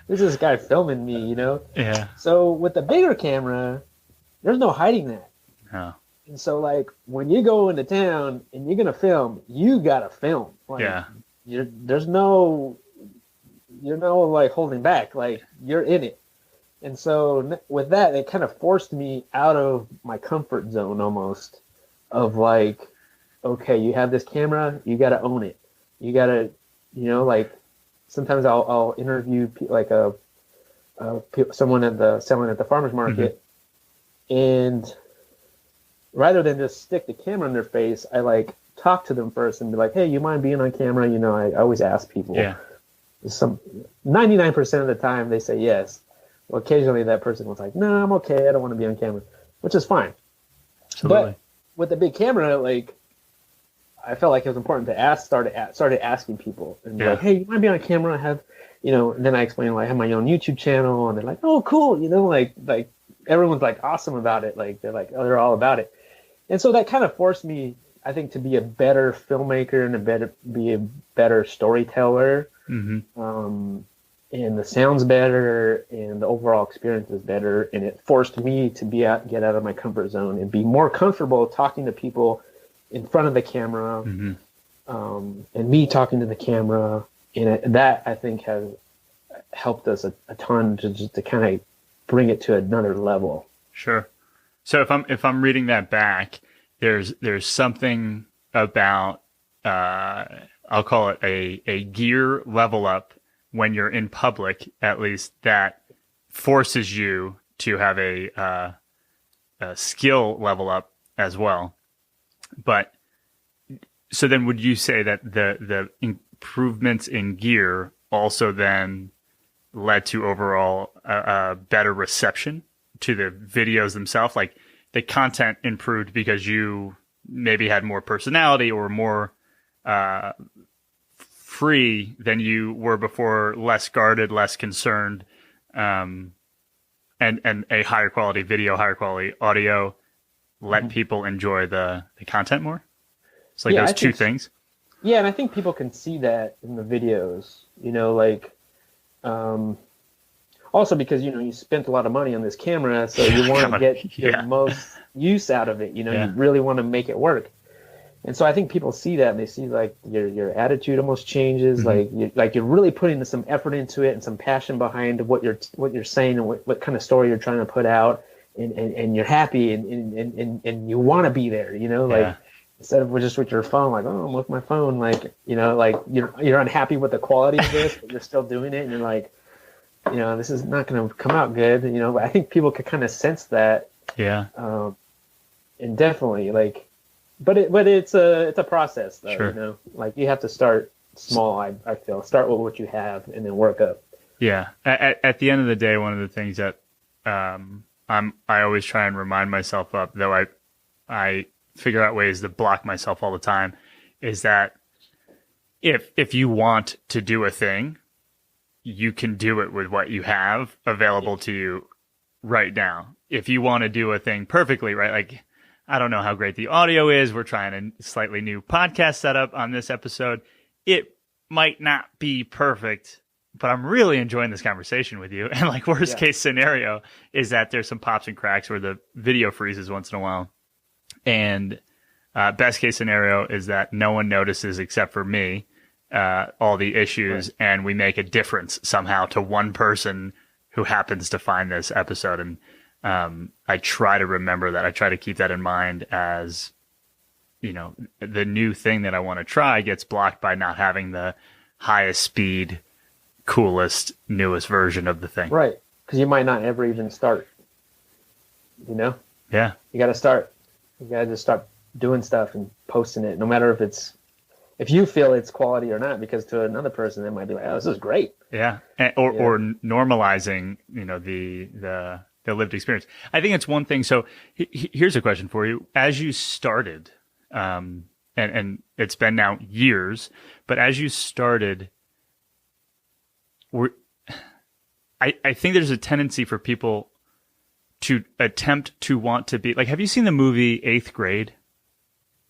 This is this guy filming me, Yeah. So with the bigger camera, there's no hiding that. Oh. And so like when you go into town and you're gonna film, you gotta film. Like, Yeah. There's no, like holding back. Like you're in it. And so with that, it kind of forced me out of my comfort zone almost, of like, okay, you have this camera, you got to own it. You got to, like sometimes I'll interview like someone selling at the farmer's market, and rather than just stick the camera in their face, I like talk to them first and be like, hey, you mind being on camera? I always ask people. Yeah. 99% of the time they say yes. Well, occasionally that person was like, no, I'm okay. I don't want to be on camera, which is fine. Absolutely. But with the big camera, like, I felt like it was important to started asking people and be like, hey, you might be on camera. I have, and then I explained, like, I have my own YouTube channel, and they're like, oh, cool. like everyone's like awesome about it. Like, they're like, oh, they're all about it. And so that kind of forced me, I think, to be a better filmmaker and be a better storyteller. And the sound's better, and the overall experience is better, and it forced me to get out of my comfort zone and be more comfortable talking to people in front of the camera, and me talking to the camera, and that I think has helped us a ton to kind of bring it to another level. Sure. So if I'm reading that back, there's something about I'll call it a gear level up when you're in public, at least, that forces you to have a skill level up as well. But so then would you say that the improvements in gear also then led to overall better reception to the videos themselves? Like the content improved because you maybe had more personality or more free than you were before, less guarded, less concerned, and a higher quality video, higher quality audio let people enjoy the content more? It's like those two things. Yeah, and I think people can see that in the videos, also because, you spent a lot of money on this camera, so you want to get the most use out of it, you really want to make it work. And so I think people see that, and they see like your attitude almost changes, like you're really putting some effort into it and some passion behind what you're saying and what kind of story you're trying to put out, and you're happy and you want to be there, instead of just with your phone, like, oh, I'm with my phone, like, like you're unhappy with the quality of this, but you're still doing it, and you're like, this is not going to come out good, But I think people could kind of sense that, and definitely like. But it's a process though, sure. Like you have to start small. I feel start with what you have and then work up. Yeah. At the end of the day, one of the things that I always try and remind myself of, though I figure out ways to block myself all the time, is that if you want to do a thing, you can do it with what you have available to you right now. If you want to do a thing perfectly, right, like. I don't know how great the audio is. We're trying a slightly new podcast setup on this episode. It might not be perfect, but I'm really enjoying this conversation with you. And like worst case scenario is that there's some pops and cracks where the video freezes once in a while. And best case scenario is that no one notices except for me, all the issues, and we make a difference somehow to one person who happens to find this episode. And I try to remember that. I try to keep that in mind as, the new thing that I want to try gets blocked by not having the highest speed, coolest, newest version of the thing. Right. Because you might not ever even start, Yeah. You got to start. You got to just start doing stuff and posting it, no matter if you feel it's quality or not, because to another person, they might be like, oh, this is great. Yeah. Or normalizing, the lived experience. I think it's one thing. So here's a question for you. As you started, and it's been now years, but as you started, I think there's a tendency for people to attempt to want to be like, have you seen the movie 8th Grade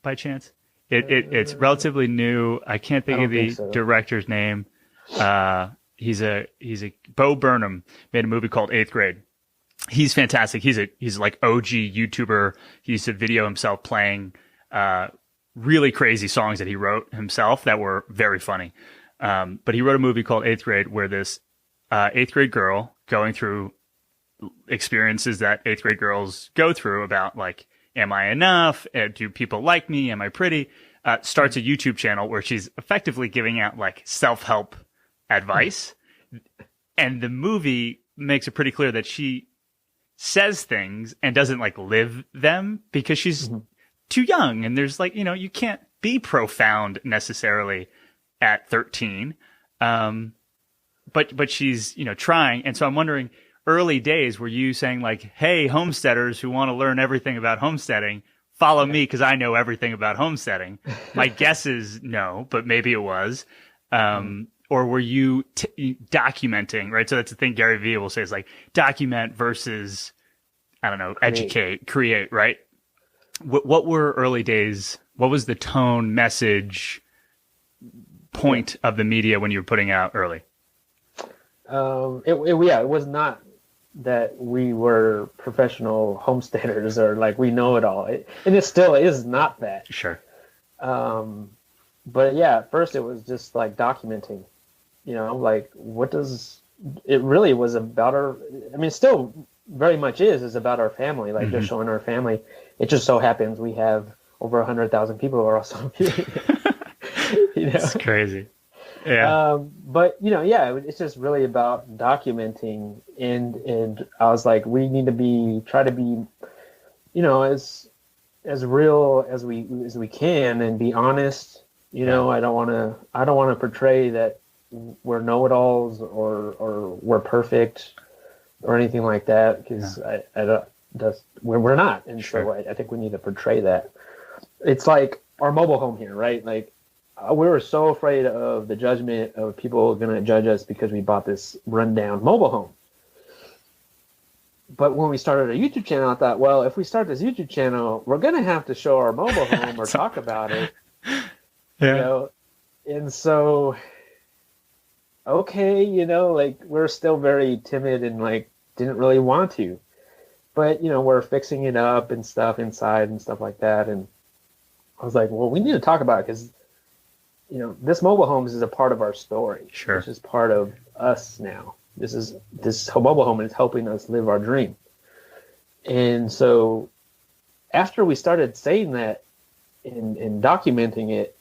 by chance? It's relatively new. I can't think of the director's name. He's a Bo Burnham made a movie called 8th Grade. he's fantastic. He's like OG YouTuber. He used to video himself playing really crazy songs that he wrote himself that were very funny. But he wrote a movie called Eighth Grade, where this eighth grade girl going through experiences that eighth grade girls go through about like, am I enough? Do people like me? Am I pretty? Starts a YouTube channel where she's effectively giving out like self-help advice. And the movie makes it pretty clear that she says things and doesn't like live them because she's too young. And there's like, you can't be profound necessarily at 13. But she's, trying. And so I'm wondering, early days, were you saying like, hey, homesteaders who want to learn everything about homesteading, follow me because I know everything about homesteading? My guess is no, but maybe it was. Or were you documenting, right? So that's the thing Gary Vee will say is like document versus, I don't know, educate, create, right? What were early days? What was the tone, message, point of the media when you were putting out early? It was not that we were professional homesteaders or like we know it all. And it still is not that. Sure. But yeah, at first it was just like documenting, like it really was about it still very much is about our family, like just showing our family. It just so happens we have over 100,000 people who are also viewing it. It's crazy. Yeah. But it's just really about documenting, and I was like, we need to try to be, as real as we can and be honest. I don't want to portray that we're know-it-alls or we're perfect or anything like that, because we're not. And sure. So I think we need to portray that. It's like our mobile home here, right? Like, we were so afraid of the judgment of people going to judge us because we bought this rundown mobile home. But when we started a YouTube channel, I thought, well, if we start this YouTube channel, we're going to have to show our mobile home or talk about it. Yeah. And so, okay, like we're still very timid and like didn't really want to. But, we're fixing it up and stuff inside and stuff like that. And I was like, well, we need to talk about it because this mobile home is a part of our story. Sure. This is part of us now. This mobile home is helping us live our dream. And so after we started saying that and documenting it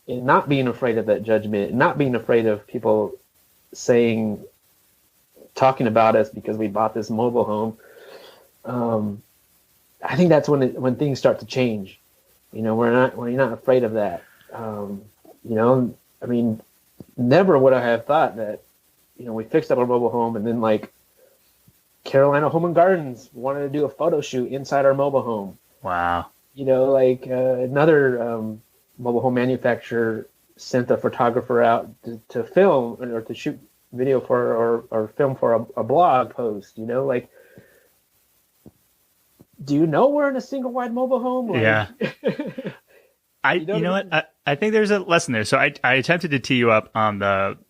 and not being afraid of that judgment, not being afraid of people talking about us because we bought this mobile home, I think that's when things start to change. We're not afraid of that. Never would I have thought that, we fixed up our mobile home and then like Carolina Home and Gardens wanted to do a photo shoot inside our mobile home. Wow. Another mobile home manufacturer sent a photographer out to film or to shoot video for or film for a blog post, do you know we're in a single wide mobile home? Yeah. I think there's a lesson there. So I attempted to tee you up on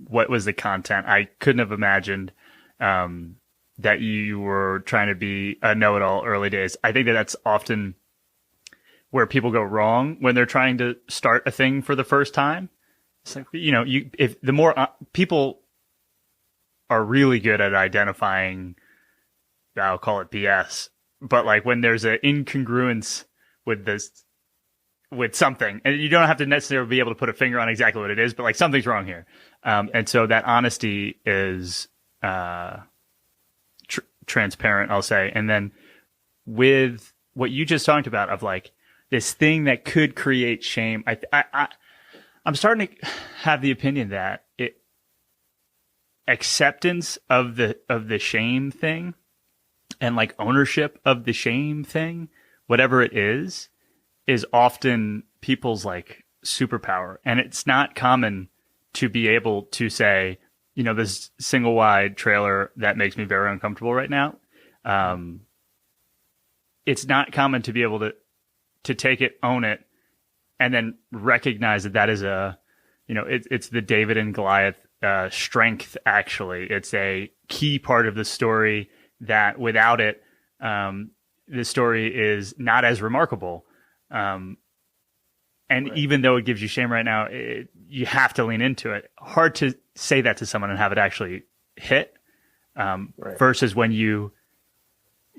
what was the content. I couldn't have imagined that you were trying to be a know-it-all early days. I think that's often where people go wrong when they're trying to start a thing for the first time. It's like, if the more people are really good at identifying, I'll call it BS, but like when there's an incongruence with something, and you don't have to necessarily be able to put a finger on exactly what it is, but like something's wrong here. And so that honesty is transparent, I'll say. And then with what you just talked about of like this thing that could create shame, I'm starting to have the opinion that acceptance of the shame thing and like ownership of the shame thing, whatever it is often people's like superpower. And it's not common to be able to say, this single wide trailer that makes me very uncomfortable right now. It's not common to be able to take it, own it, and then recognize that is it's the David and Goliath strength. Actually, it's a key part of the story. that without it, the story is not as remarkable. And even though it gives you shame right now, you have to lean into it. Hard to say that to someone and have it actually hit. Versus when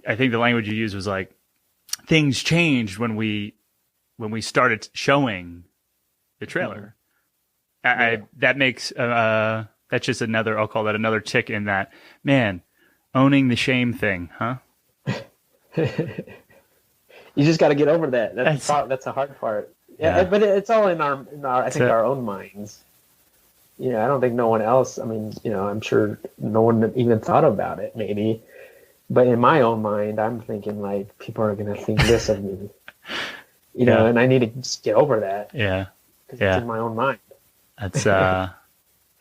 I think the language you used was like, things changed when we started showing the trailer. That makes, that's just another, I'll call that another tick in that, man, owning the shame thing, huh? You just got to get over that. That's a hard part. Yeah. But it's all in our I think our own minds. I don't think no one else, I'm sure no one even thought about it maybe, but in my own mind, I'm thinking like people are going to think this of me, and I need to just get over that. Yeah. Because it's in my own mind. That's,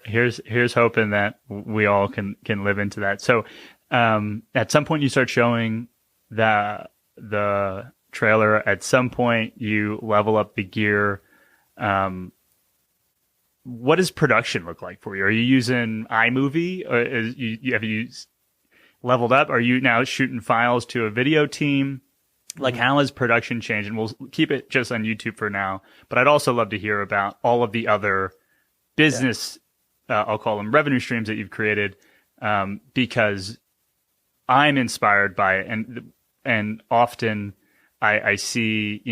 here's hoping that we all can live into that. So, at some point you start showing the trailer, at some point you level up the gear. What does production look like for you? Are you using iMovie, or have you leveled up? Are you now shooting files to a video team? Like, how has production changed? And we'll keep it just on YouTube for now, but I'd also love to hear about all of the other business, I'll call them revenue streams that you've created, because I'm inspired by it. And often I see,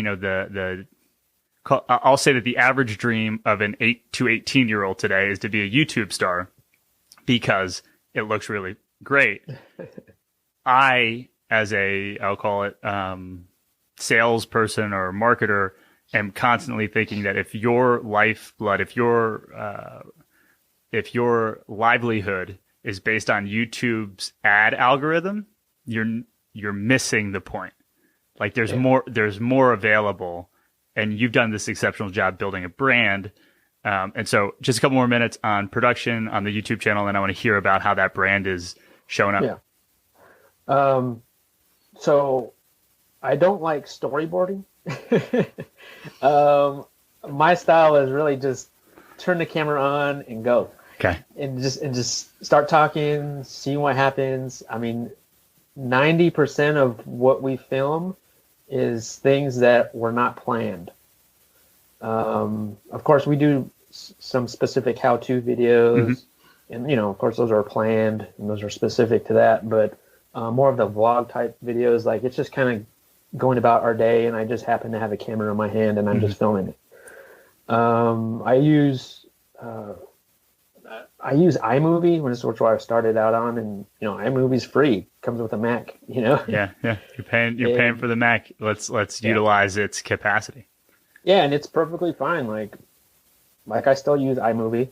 I'll say that the average dream of an 8 to 18-year-old today is to be a YouTube star because it looks really great. I, as I'll call it, salesperson or marketer, am constantly thinking that if your lifeblood, if your livelihood is based on YouTube's ad algorithm, you're missing the point. Like there's more available, and you've done this exceptional job building a brand. And so just a couple more minutes on production on the YouTube channel, and I want to hear about how that brand is showing up. Yeah. So I don't like storyboarding. My style is really just turn the camera on and go. Okay. And just start talking, see what happens. 90% of what we film is things that were not planned. Of course, we do some specific how-to videos, and of course, those are planned and those are specific to that. But more of the vlog type videos, like it's just kind of going about our day, and I just happen to have a camera in my hand and I'm just filming it. I use iMovie, which is what I started out on, and iMovie's free, comes with a Mac. Yeah. You're paying for the Mac. Let's utilize its capacity. Yeah, and it's perfectly fine. Like I still use iMovie.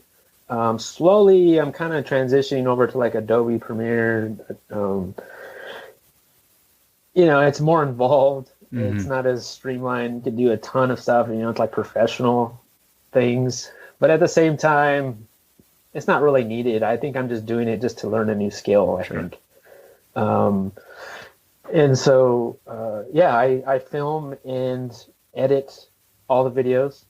Slowly, I'm kind of transitioning over to like Adobe Premiere. It's more involved. It's not as streamlined. You can do a ton of stuff. It's like professional things, but at the same time, it's not really needed. I think I'm just doing it just to learn a new skill, I think. And so, I film and edit all the videos.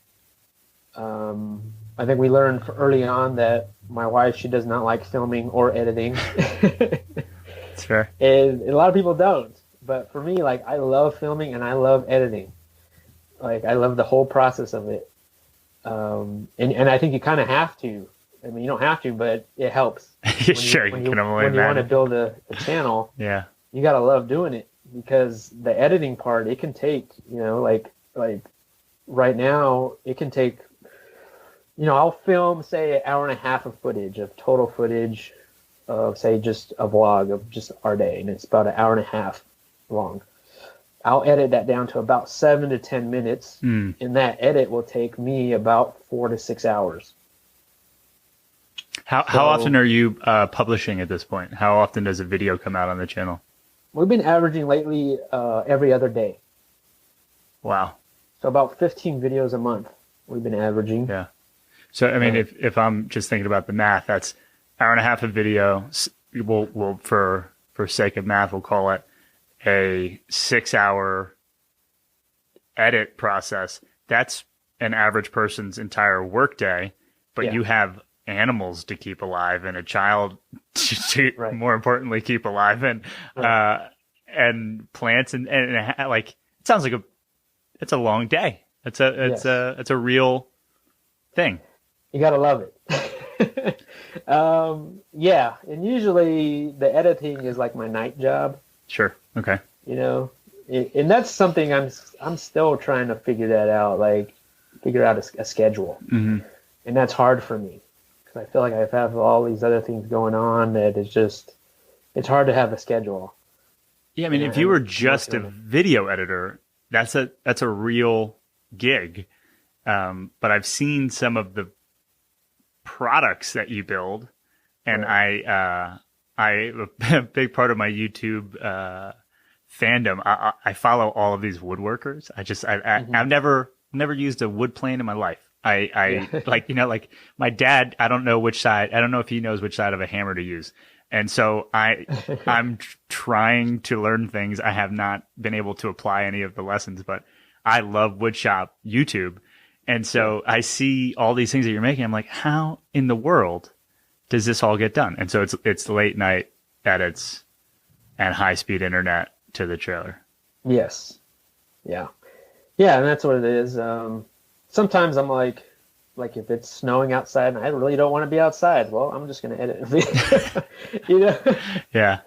I think we learned early on that my wife, she does not like filming or editing. That's fair. And a lot of people don't. But for me, like, I love filming and I love editing. Like, I love the whole process of it. And I think you kind of have to. You don't have to, but it helps. Sure, when you want to build a channel, you got to love doing it, because the editing part, it can take, like right now, it can take, I'll film, say, an hour and a half of footage, of total footage of, say, just a vlog of just our day, and it's about an hour and a half long. I'll edit that down to about 7 to 10 minutes, and that edit will take me about 4 to 6 hours. How often are you publishing at this point? How often does a video come out on the channel? We've been averaging lately every other day. Wow. So about 15 videos a month we've been averaging. Yeah. So, if I'm just thinking about the math, that's hour and a half of video. We'll for sake of math, we'll call it a 6-hour edit process. That's an average person's entire workday, but you have animals to keep alive and a child to Right. more importantly keep alive, and plants and like it sounds like it's a long day. It's a real thing. You gotta love it. Yeah, and usually the editing is like my night job. Sure. Okay. You know, and that's something I'm still trying to figure that out. Like, figure out a schedule, Mm-hmm. and that's hard for me because I feel like I have all these other things going on that it's hard to have a schedule. Yeah, I mean, if you were just a video editor, that's a real gig. But I've seen some of the products that you build, and right. A big part of my YouTube fandom. I follow all of these woodworkers. I've never used a wood plane in my life. Like, like my dad, I don't know if he knows which side of a hammer to use. And so I'm trying to learn things. I have not been able to apply any of the lessons, but I love woodshop YouTube. And so I see all these things that you're making. I'm like, how in the world does this all get done? And so it's late night edits and high speed internet to the trailer. Yes. Yeah. Yeah. And that's what it is. Sometimes I'm like if it's snowing outside and I really don't want to be outside, well, I'm just going to edit a video, Yeah.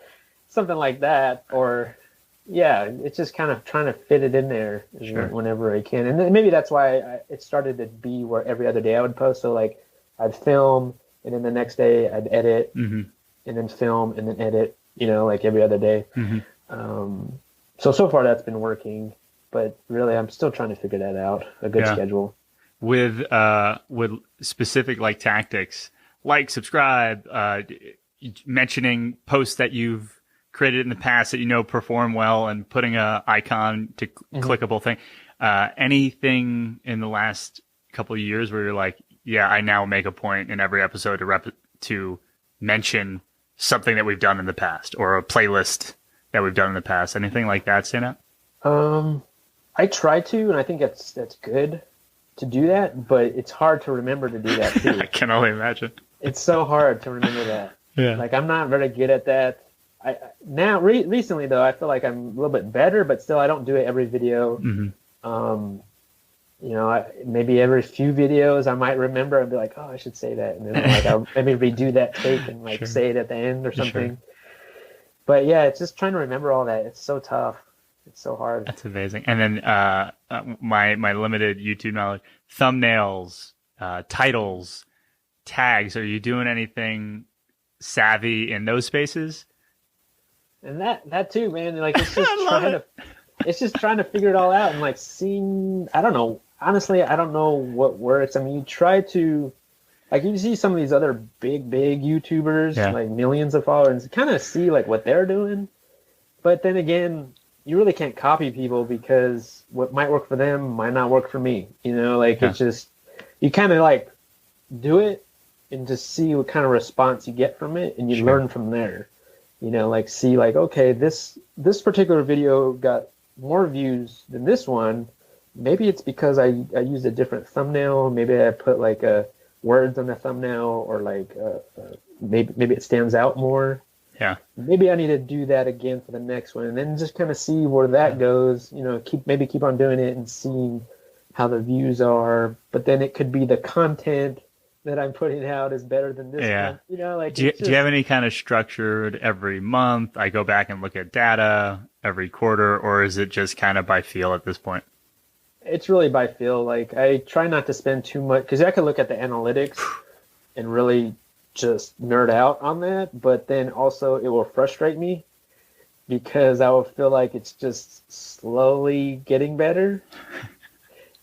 Something like that. Or yeah, it's just kind of trying to fit it in there whenever I can. And then maybe that's why it started to be where every other day I would post. So like I'd film and then the next day I'd edit and then film and then edit, like every other day. Mm-hmm. So far that's been working, but really I'm still trying to figure that out, a good schedule. With specific like tactics, like subscribe, mentioning posts that you've created in the past that perform well, and putting a icon to clickable thing. Anything in the last couple of years where you're like, yeah, I now make a point in every episode to mention something that we've done in the past or a playlist that we've done in the past. Anything like that stand out? I try to, and I think that's good to do that, but it's hard to remember to do that too. I can only imagine. It's so hard to remember that. Yeah. Like I'm not very good at that. Recently though, I feel like I'm a little bit better, but still I don't do it every video. Mm-hmm. Maybe every few videos I might remember and be like, oh, I should say that. And then I'll maybe redo that take and say it at the end or something. Sure. But yeah, it's just trying to remember all that. It's so tough. It's so hard. That's amazing. And then my limited YouTube knowledge, thumbnails, titles, tags. Are you doing anything savvy in those spaces? And that too, man. Like it's just trying to figure it all out and like seeing. I don't know. Honestly, I don't know what works. I mean, you try to. Like you see some of these other big YouTubers, like millions of followers, and kind of see like what they're doing. But then again, you really can't copy people because what might work for them might not work for me. It's just, you kind of like do it and just see what kind of response you get from it. And you learn from there, like see like, okay, this particular video got more views than this one. Maybe it's because I used a different thumbnail. Maybe I put like words on the thumbnail or like maybe it stands out more. Yeah. Maybe I need to do that again for the next one, and then just kind of see where that goes. Keep on doing it and seeing how the views are. But then it could be the content that I'm putting out is better than this one. Do you have any kind of structured every month? I go back and look at data every quarter, or is it just kind of by feel at this point? It's really by feel. Like I try not to spend too much because I could look at the analytics and really just nerd out on that, but then also it will frustrate me because I will feel like it's just slowly getting better,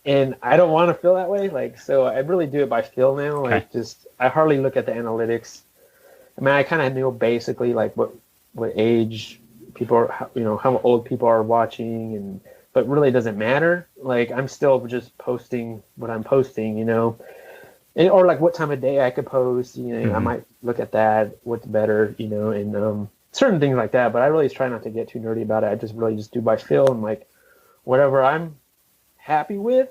and I don't want to feel that way. Like, so I really do it by feel now. Like, I hardly look at the analytics. I mean, I kind of know basically like what age people are, how old people are watching, but really it doesn't matter. Like, I'm still just posting what I'm posting, or like what time of day I could post, I might look at that, what's better, and certain things like that. But I really try not to get too nerdy about it. I just really just do by feel and like whatever I'm happy with.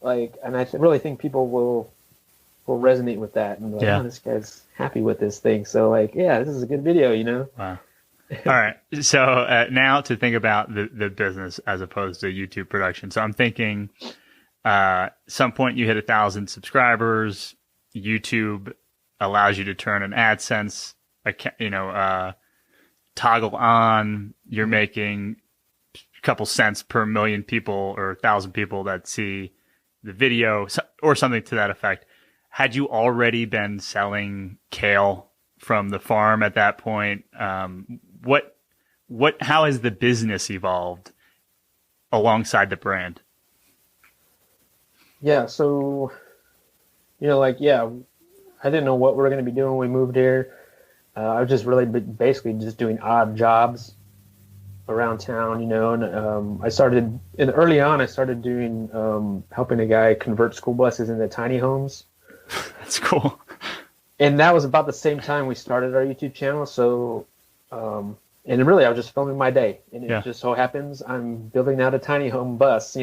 Like, and I really think people will will resonate with that and be like, oh, this guy's happy with this thing. So like, yeah, this is a good video, you know? Wow. All right. So now to think about the business as opposed to YouTube production. So I'm thinking some point you hit 1,000 subscribers. YouTube allows you to turn an AdSense, toggle on. You're making a couple cents per million people or 1,000 people that see the video or something to that effect. Had you already been selling kale from the farm at that point? How has the business evolved alongside the brand? Yeah. So, I didn't know what we were going to be doing when we moved here. I was just really basically just doing odd jobs around town, and I started doing helping a guy convert school buses into tiny homes. That's cool. And that was about the same time we started our YouTube channel. So, and really I was just filming my day, and it just so happens I'm building out a tiny home bus,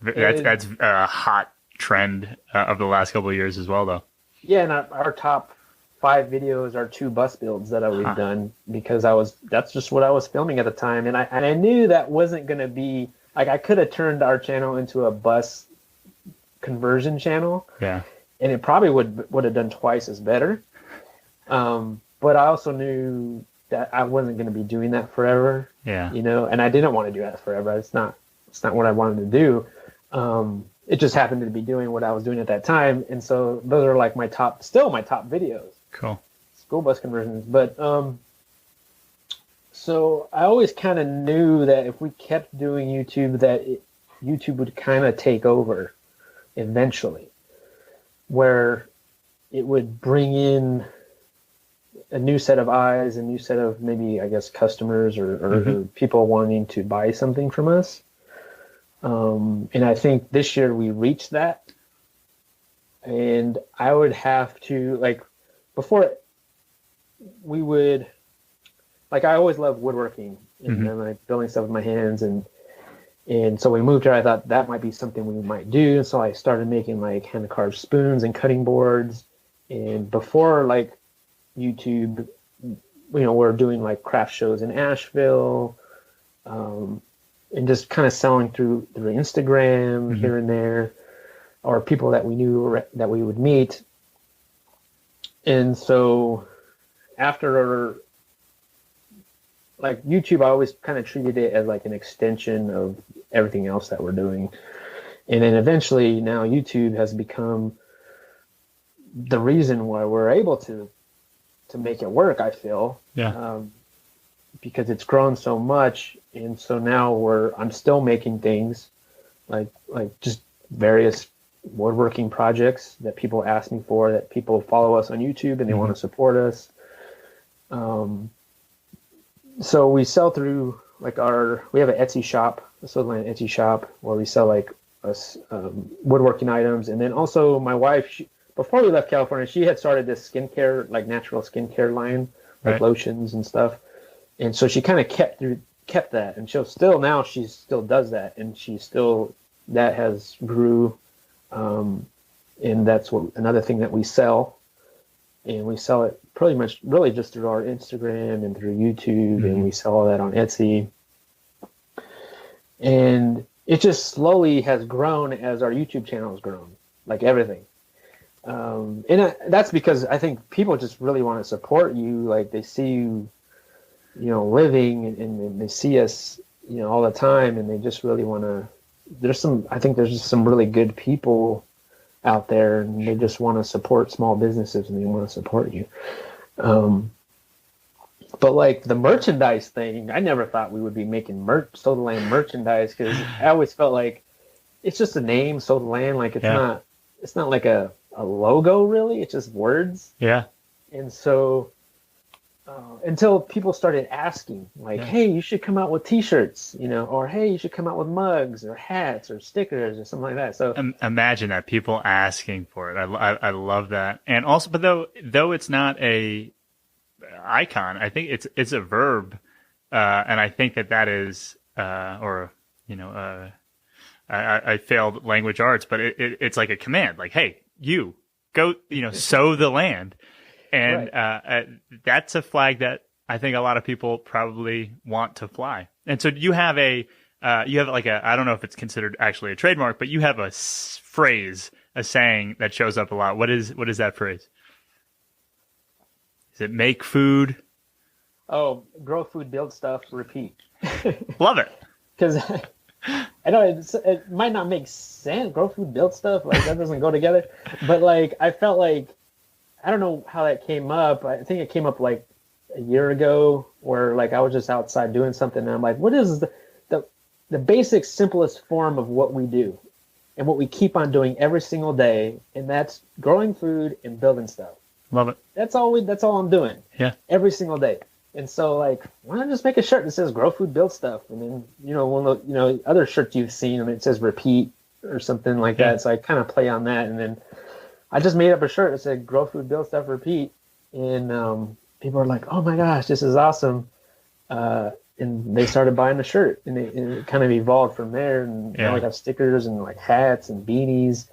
That's a hot trend of the last couple of years as well, though. Yeah, and our top 5 videos are 2 bus builds that we've done because that's just what I was filming at the time, and I knew that wasn't going to be like, I could have turned our channel into a bus conversion channel, and it probably would have done twice as better. But I also knew that I wasn't going to be doing that forever. And I didn't want to do that forever. It's not what I wanted to do. It just happened to be doing what I was doing at that time. And so those are like still my top videos. Cool. School bus conversions. But, so I always kind of knew that if we kept doing YouTube, YouTube would kind of take over eventually, where it would bring in a new set of eyes, a new set of maybe, I guess, customers or people wanting to buy something from us. And I think this year we reached that. And I would have to, before we would, I always loved woodworking and building stuff with my hands. And so we moved here. I thought that might be something we might do. And so I started making hand carved spoons and cutting boards. And before YouTube, we're doing craft shows in Asheville, and just kind of selling through Instagram here and there, or people that we knew that we would meet. And so after YouTube, I always kind of treated it as an extension of everything else that we're doing. And then eventually now YouTube has become the reason why we're able to make it work, I feel. Because it's grown so much. And so now I'm still making things like just various woodworking projects that people ask me for, that people follow us on YouTube and they want to support us. So we sell through we have an Etsy shop, a Southerland Etsy shop, where we sell woodworking items. And then also my wife, before we left California, she had started this skincare, natural skincare line, lotions and stuff. And so she kind of kept that, and she still does that, and that has grew. And that's another thing that we sell, and we sell it pretty much really just through our Instagram and through YouTube, and we sell all that on Etsy. And it just slowly has grown as our YouTube channel has grown, like everything. And that's because I think people just really want to support you. They see you, living, and they see us, all the time, and they just really want to. I think there's just some really good people out there, and they just want to support small businesses, and they want to support you. But the merchandise thing, I never thought we would be making Southerland merchandise, because I always felt like it's just a name, Southerland. It's not like a logo really. It's just words. Yeah. And so until people started asking, hey, you should come out with T-shirts, or hey, you should come out with mugs or hats or stickers or something like that. So imagine that, people asking for it. I love that. And also, but though it's not a icon, I think it's a verb, and I think that is I failed language arts, but it's like a command. Hey, you go, sow the land. And that's a flag that I think a lot of people probably want to fly. And so you have I don't know if it's considered actually a trademark, but you have a phrase, a saying that shows up a lot. What is that phrase? Is it make food? Oh, grow food, build stuff, repeat. Love it. Because I know it might not make sense. Grow food, build stuff, like that doesn't go together. But like I felt like, I don't know how that came up. I think it came up like a year ago, where like I was just outside doing something, and I'm like, what is the basic, simplest form of what we do and what we keep on doing every single day, and that's growing food and building stuff. Love it. That's all I'm doing. Yeah. Every single day. And so like, why not just make a shirt that says grow food, build stuff? And then, one of the, other shirts you've seen, and it says repeat or something like that. So I kind of play on that. And then I just made up a shirt that said grow food, build stuff, repeat. And people are like, oh my gosh, this is awesome. And they started buying the shirt, and it kind of evolved from there. And now we have stickers and like hats and beanies,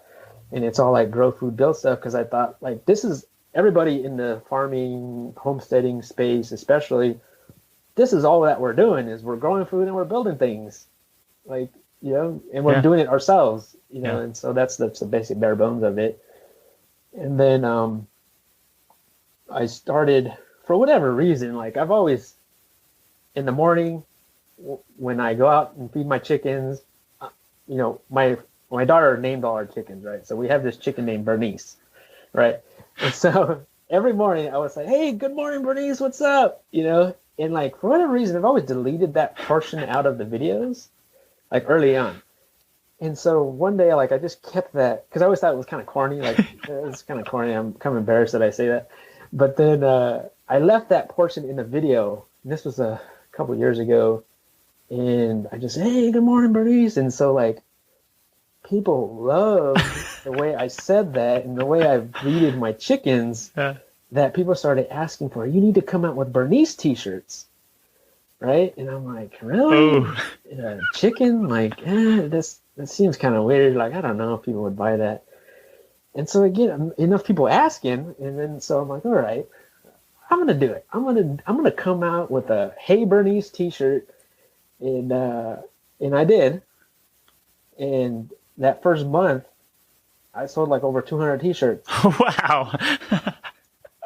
and it's all like grow food, build stuff. Cause I thought like, this is everybody in the farming, homesteading space, especially, this is all that we're doing is we're growing food and we're building things, like, and we're doing it ourselves, and so that's the basic bare bones of it. And then, I started, for whatever reason, like I've always, in the morning when I go out and feed my chickens, my daughter named all our chickens, right? So we have this chicken named Bernice, right? And so every morning I was like, hey, good morning, Bernice, what's up? And like, for whatever reason, I've always deleted that portion out of the videos, like early on. And so one day, like, I just kept that, because I always thought it was kind of corny. Like, it's kind of corny. I'm kind of embarrassed that I say that. But then I left that portion in the video. And this was a couple years ago. And I just, hey, good morning, Bernice. And so, like, people love the way I said that and the way I greeted my chickens, that people started asking for, you need to come out with Bernice t-shirts, right? And I'm like, really? Chicken? Like, that seems kind of weird. Like, I don't know if people would buy that. And so again, enough people asking, and then so I'm like, all right, I'm gonna do it. I'm gonna come out with a Hey Bernice t-shirt, and I did. And that first month, I sold like over 200 t-shirts. Wow.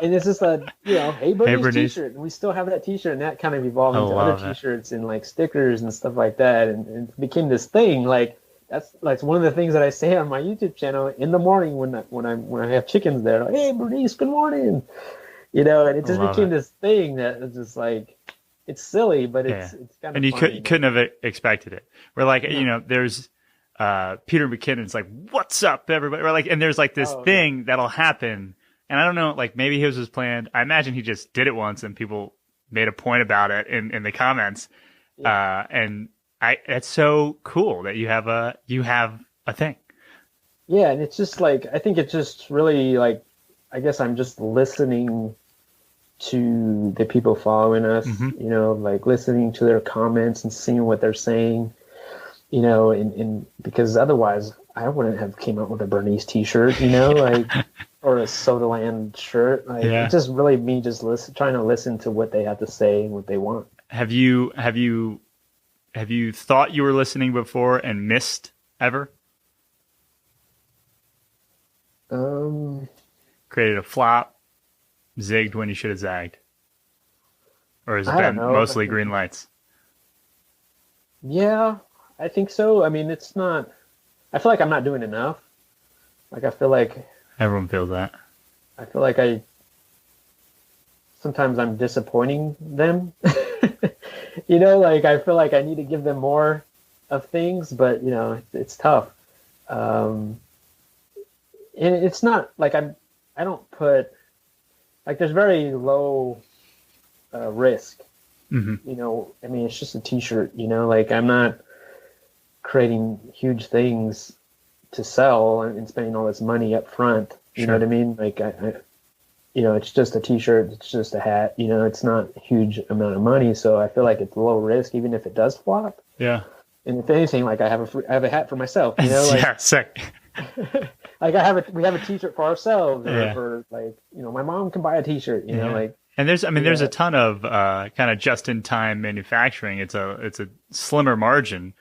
And it's just a, Hey Bernice t-shirt. And we still have that t-shirt, and that kind of evolved into other t-shirts and like stickers and stuff like that. And it became this thing. Like, that's like one of the things that I say on my YouTube channel in the morning when I have chickens there. Like, hey Bernice, good morning. And it just became this thing that is just like, it's silly, but it's kind of And funny. you couldn't have expected it. We're like, there's Peter McKinnon's like, what's up, everybody? Or like, and there's like this thing that'll happen. And I don't know, like maybe his was planned. I imagine he just did it once and people made a point about it in the comments. Yeah. And it's so cool that you have a thing. Yeah. And it's just like, I think it's just really like, I guess I'm just listening to the people following us, like listening to their comments and seeing what they're saying, and because otherwise I wouldn't have came up with a Bernice t-shirt, like, or a Sodaland shirt. Like, it's just really me just trying to listen to what they have to say and what they want. Have you thought you were listening before and missed ever? Created a flop, zigged when you should have zagged? Or has it been mostly green lights? Yeah, I think so. I mean, it's not, I feel like I'm not doing enough. Like, I feel like everyone feels that. I feel like sometimes I'm disappointing them. Like I feel like I need to give them more of things, but it's tough. And it's not like I don't put, like, there's very low risk. Mm-hmm. I mean, it's just a t-shirt, like I'm not creating huge things to sell and spending all this money up front. You know what I mean? Like it's just a t-shirt, it's just a hat, it's not a huge amount of money. So I feel like it's low risk, even if it does flop. Yeah. And if anything, like I have a hat for myself, like, yeah, sick. like we have a t-shirt for ourselves, Yeah. or like, my mom can buy a t-shirt, like. And there's a ton of kind of just-in-time manufacturing. It's a slimmer margin,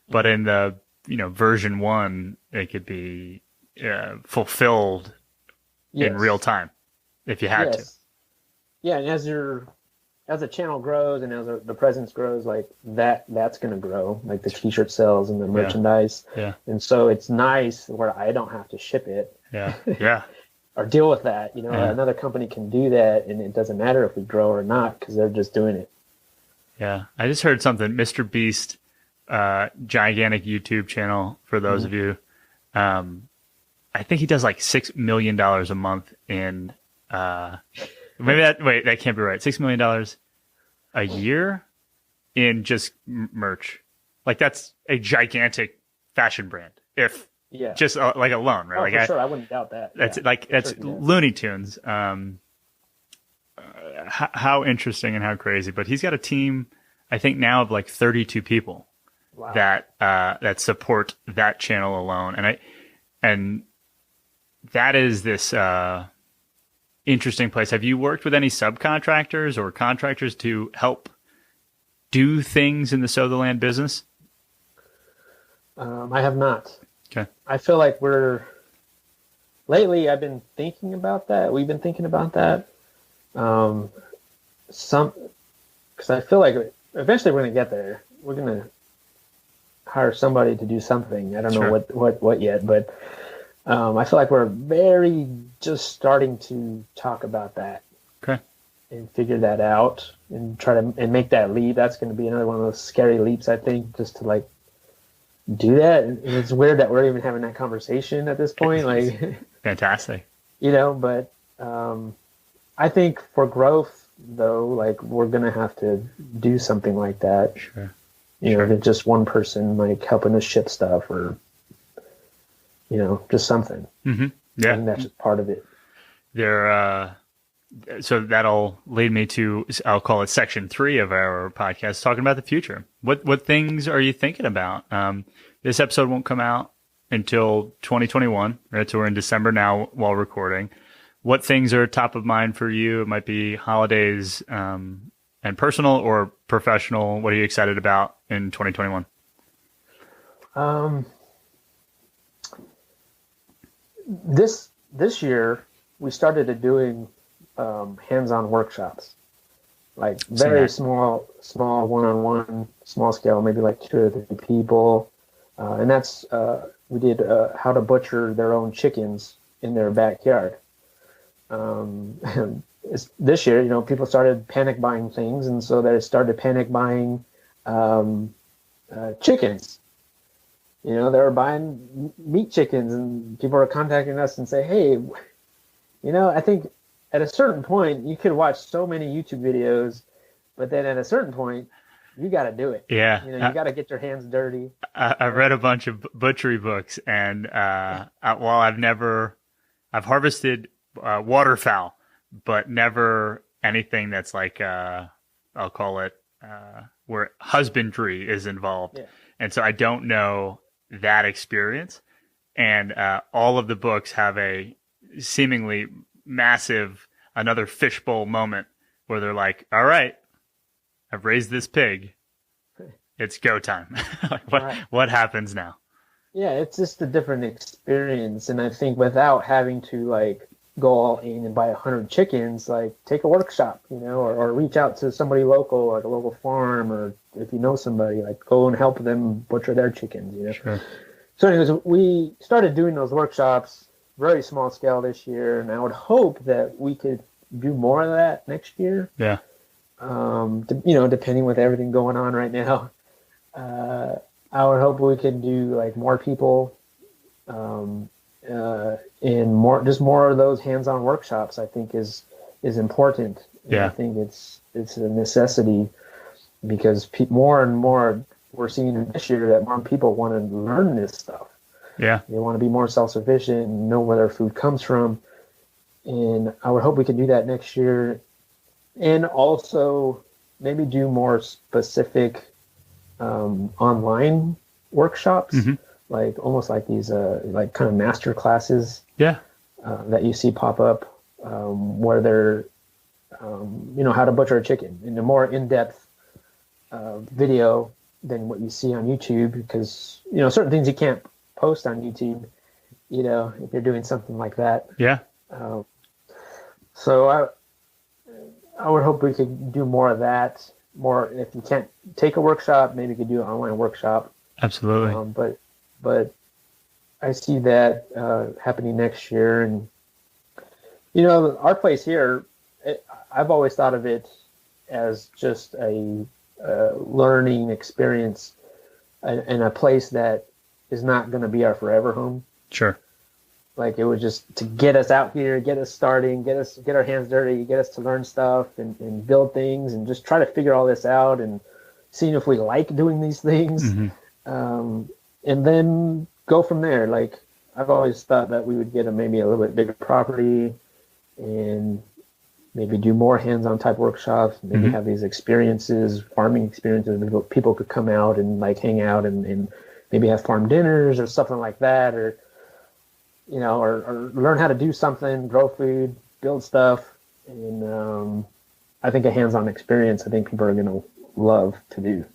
but in the version 1, it could be fulfilled in real time if you had to. Yeah, and as the channel grows and as the presence grows, like that's going to grow, like the t-shirt sales and the merchandise. Yeah. And so it's nice where I don't have to ship it. Yeah. Yeah. Or deal with that. Another company can do that, and it doesn't matter if we grow or not because they're just doing it. Yeah. I just heard something. Mr. Beast, gigantic YouTube channel for those of you. I think he does like $6 million a month in that can't be right. $6 million a year in just merch. Like that's a gigantic fashion brand. Just like alone, right? Oh, like for sure. I wouldn't doubt that. That's Looney Tunes. How interesting and how crazy. But he's got a team, I think now of like 32 people that support that channel alone. And that is this interesting place. Have you worked with any subcontractors or contractors to help do things in the Sow the Land business? I have not. Okay. I feel like lately I've been thinking about that. We've been thinking about that. Because I feel like eventually we're going to get there. We're going to hire somebody to do something. I don't know what yet, but I feel like we're very just starting to talk about that. Okay. And figure that out and try to make that leap. That's going to be another one of those scary leaps, I think, just to like do that. And it's weird that we're even having that conversation at this point. Like, fantastic. But I think for growth, though, like we're going to have to do something like that. Sure. If it's just one person like helping us ship stuff or, just something. Mm-hmm. Yeah. I think that's just part of it. So that'll lead me to, I'll call it section 3 of our podcast, talking about the future. What things are you thinking about? This episode won't come out until 2021, right? So we're in December now while recording. What things are top of mind for you? It might be holidays and personal or professional. What are you excited about in 2021? This year we started doing hands-on workshops, like very small one-on-one, small scale, maybe like 2 or 3 people, and that's we did how to butcher their own chickens in their backyard. This year, people started panic buying things, and so they started panic buying chickens. They were buying meat chickens, and people are contacting us and say, hey, I think at a certain point you could watch so many YouTube videos, but then at a certain point you got to do it. Yeah. You got to get your hands dirty. I've read a bunch of butchery books, and while I've harvested waterfowl, but never anything that's like, I'll call it, where husbandry is involved. Yeah. And so I don't know that experience. And all of the books have a seemingly massive, another fishbowl moment where they're like, all right, I've raised this pig. It's go time. What happens now? Yeah, it's just a different experience. And I think without having to like go all in and buy 100 chickens, like take a workshop, or reach out to somebody local, like a local farm, or if you know somebody, like go and help them butcher their chickens, Sure. So anyways, we started doing those workshops very small scale this year, and I would hope that we could do more of that next year. Yeah. Depending with everything going on right now, I would hope we could do like more people, and more of those hands-on workshops. I think is important. Yeah. I think it's a necessity because more and more we're seeing this year that more people want to learn this stuff. Yeah. They want to be more self-sufficient and know where their food comes from. And I would hope we can do that next year. And also maybe do more specific online workshops. Mm-hmm. like almost like these like kind of master classes Yeah. that you see pop up, where they're how to butcher a chicken in a more in-depth video than what you see on YouTube, because certain things you can't post on YouTube, if you're doing something like that. Yeah. So I would hope we could do more of that. More, if you can't take a workshop, maybe you could do an online workshop. Absolutely. But I see that happening next year. And our place here, I've always thought of it as just a learning experience, and a place that is not going to be our forever home. Sure. Like, it was just to get us out here, get us starting, get our hands dirty, get us to learn stuff and build things, and just try to figure all this out and seeing if we like doing these things. Mm-hmm. And then go from there. Like, I've always thought that we would get maybe a little bit bigger property and maybe do more hands-on type workshops, maybe Mm-hmm. have these experiences, farming experiences, where people could come out and like hang out and maybe have farm dinners or something like that, or or learn how to do something, grow food, build stuff. And I think a hands-on experience, I think people are going to love to do.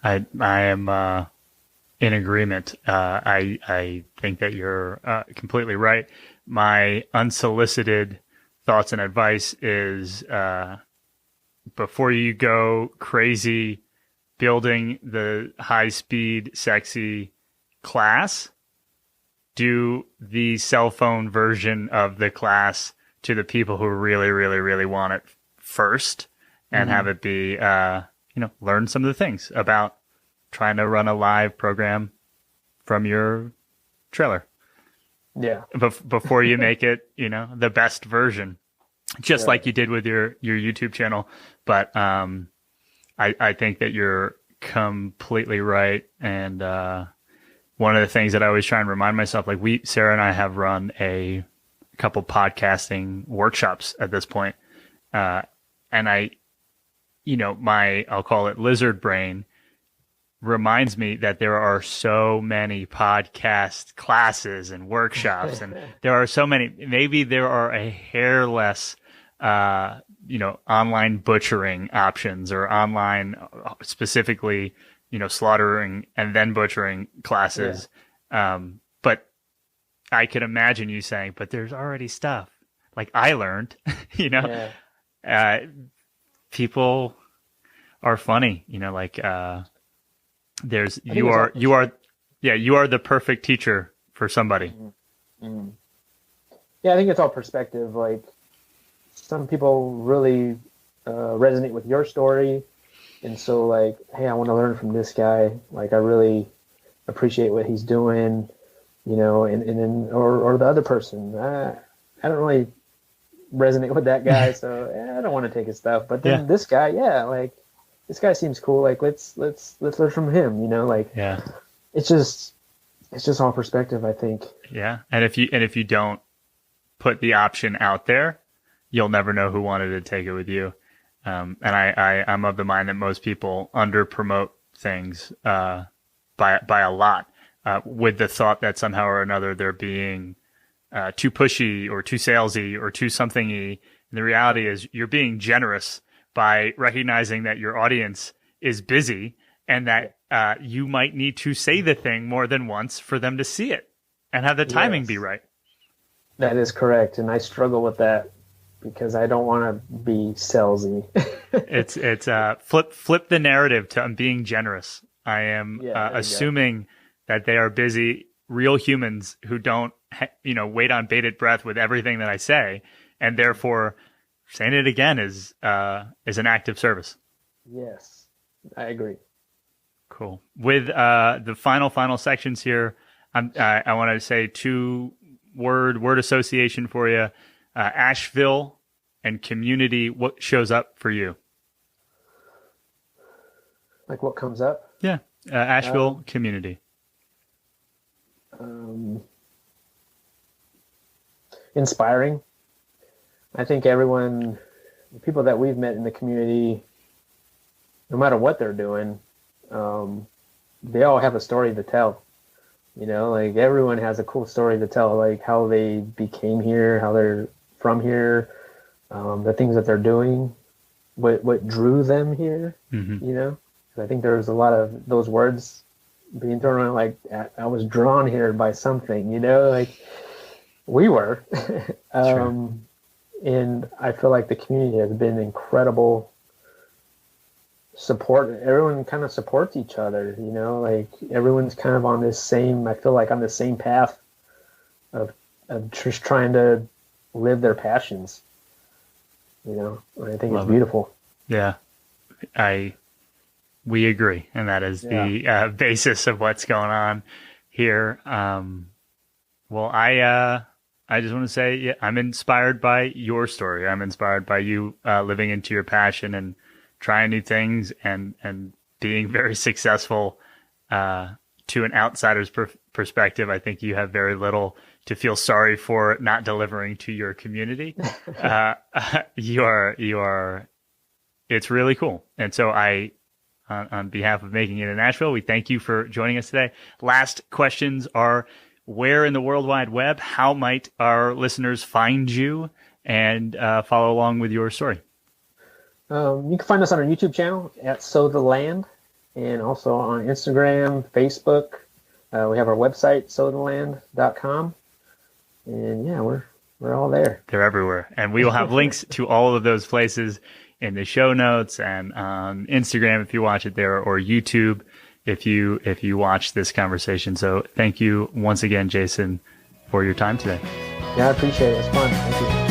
I am in agreement. I think that you're completely right. My unsolicited thoughts and advice is, before you go crazy building the high-speed, sexy class, do the cell phone version of the class to the people who really, really, really want it first, and have it be, learn some of the things about trying to run a live program from your trailer. Yeah. Before you make it, the best version, just Right. like you did with your YouTube channel. But I think that you're completely right. And one of the things that I always try and remind myself, like Sarah and I have run a couple podcasting workshops at this point. And I'll call it lizard brain, reminds me that there are so many podcast classes and workshops, and there are so many. Maybe there are a hair less, online butchering options, or online specifically, slaughtering and then butchering classes. Yeah. But I could imagine you saying, but there's already stuff like I learned, people are funny, you are the perfect teacher for somebody. Mm-hmm. Yeah, I think it's all perspective. Like, some people really resonate with your story, and so like, hey, I want to learn from this guy. Like, I really appreciate what he's doing, and then or the other person, I don't really resonate with that guy, so I don't want to take his stuff. But then this guy, like, this guy seems cool. Like, let's learn from him. Yeah. It's just all perspective, I think. Yeah, and if you don't put the option out there, you'll never know who wanted to take it with you. And I'm of the mind that most people under promote things by a lot, with the thought that somehow or another they're being too pushy or too salesy or too something-y. And the reality is you're being generous by recognizing that your audience is busy, and that you might need to say the thing more than once for them to see it and have the timing be right. That is correct. And I struggle with that because I don't want to be salesy. It's flip the narrative to I'm being generous. I am assuming that they are busy, real humans who don't, wait on bated breath with everything that I say, and therefore saying it again is an act of service. Yes, I agree. Cool. With the final sections here, I want to say two word association for you. Asheville and community. What shows up for you? Like, what comes up? Yeah. Asheville community. Inspiring. I think the people that we've met in the community, no matter what they're doing, they all have a story to tell. You know, like everyone has a cool story to tell, like how they became here, how they're from here, the things that they're doing, what drew them here. You know, 'cause I think there's a lot of those words being thrown around, like I was drawn here by something. You know, like we were. And I feel like the community has been incredible support. Everyone kind of supports each other, you know, like everyone's kind of on this same, I feel like on the same path of just trying to live their passions, you know. And I think it's beautiful. Yeah, we agree. And that is the basis of what's going on here. Well, I just want to say, I'm inspired by your story. I'm inspired by you living into your passion and trying new things and being very successful. To an outsider's perspective, I think you have very little to feel sorry for not delivering to your community. You are. It's really cool. And so on behalf of Making It in Asheville, we thank you for joining us today. Last questions are, where in the World Wide Web, how might our listeners find you and follow along with your story? You can find us on our YouTube channel at Sow the Land, and also on Instagram, Facebook. We have our website, sowtheland.com. And yeah, we're all there. They're everywhere. And we will have links to all of those places in the show notes, and on Instagram if you watch it there, or YouTube if you watch this conversation. So thank you once again, Jason, for your time today. Yeah, I appreciate it. It's fun. Thank you.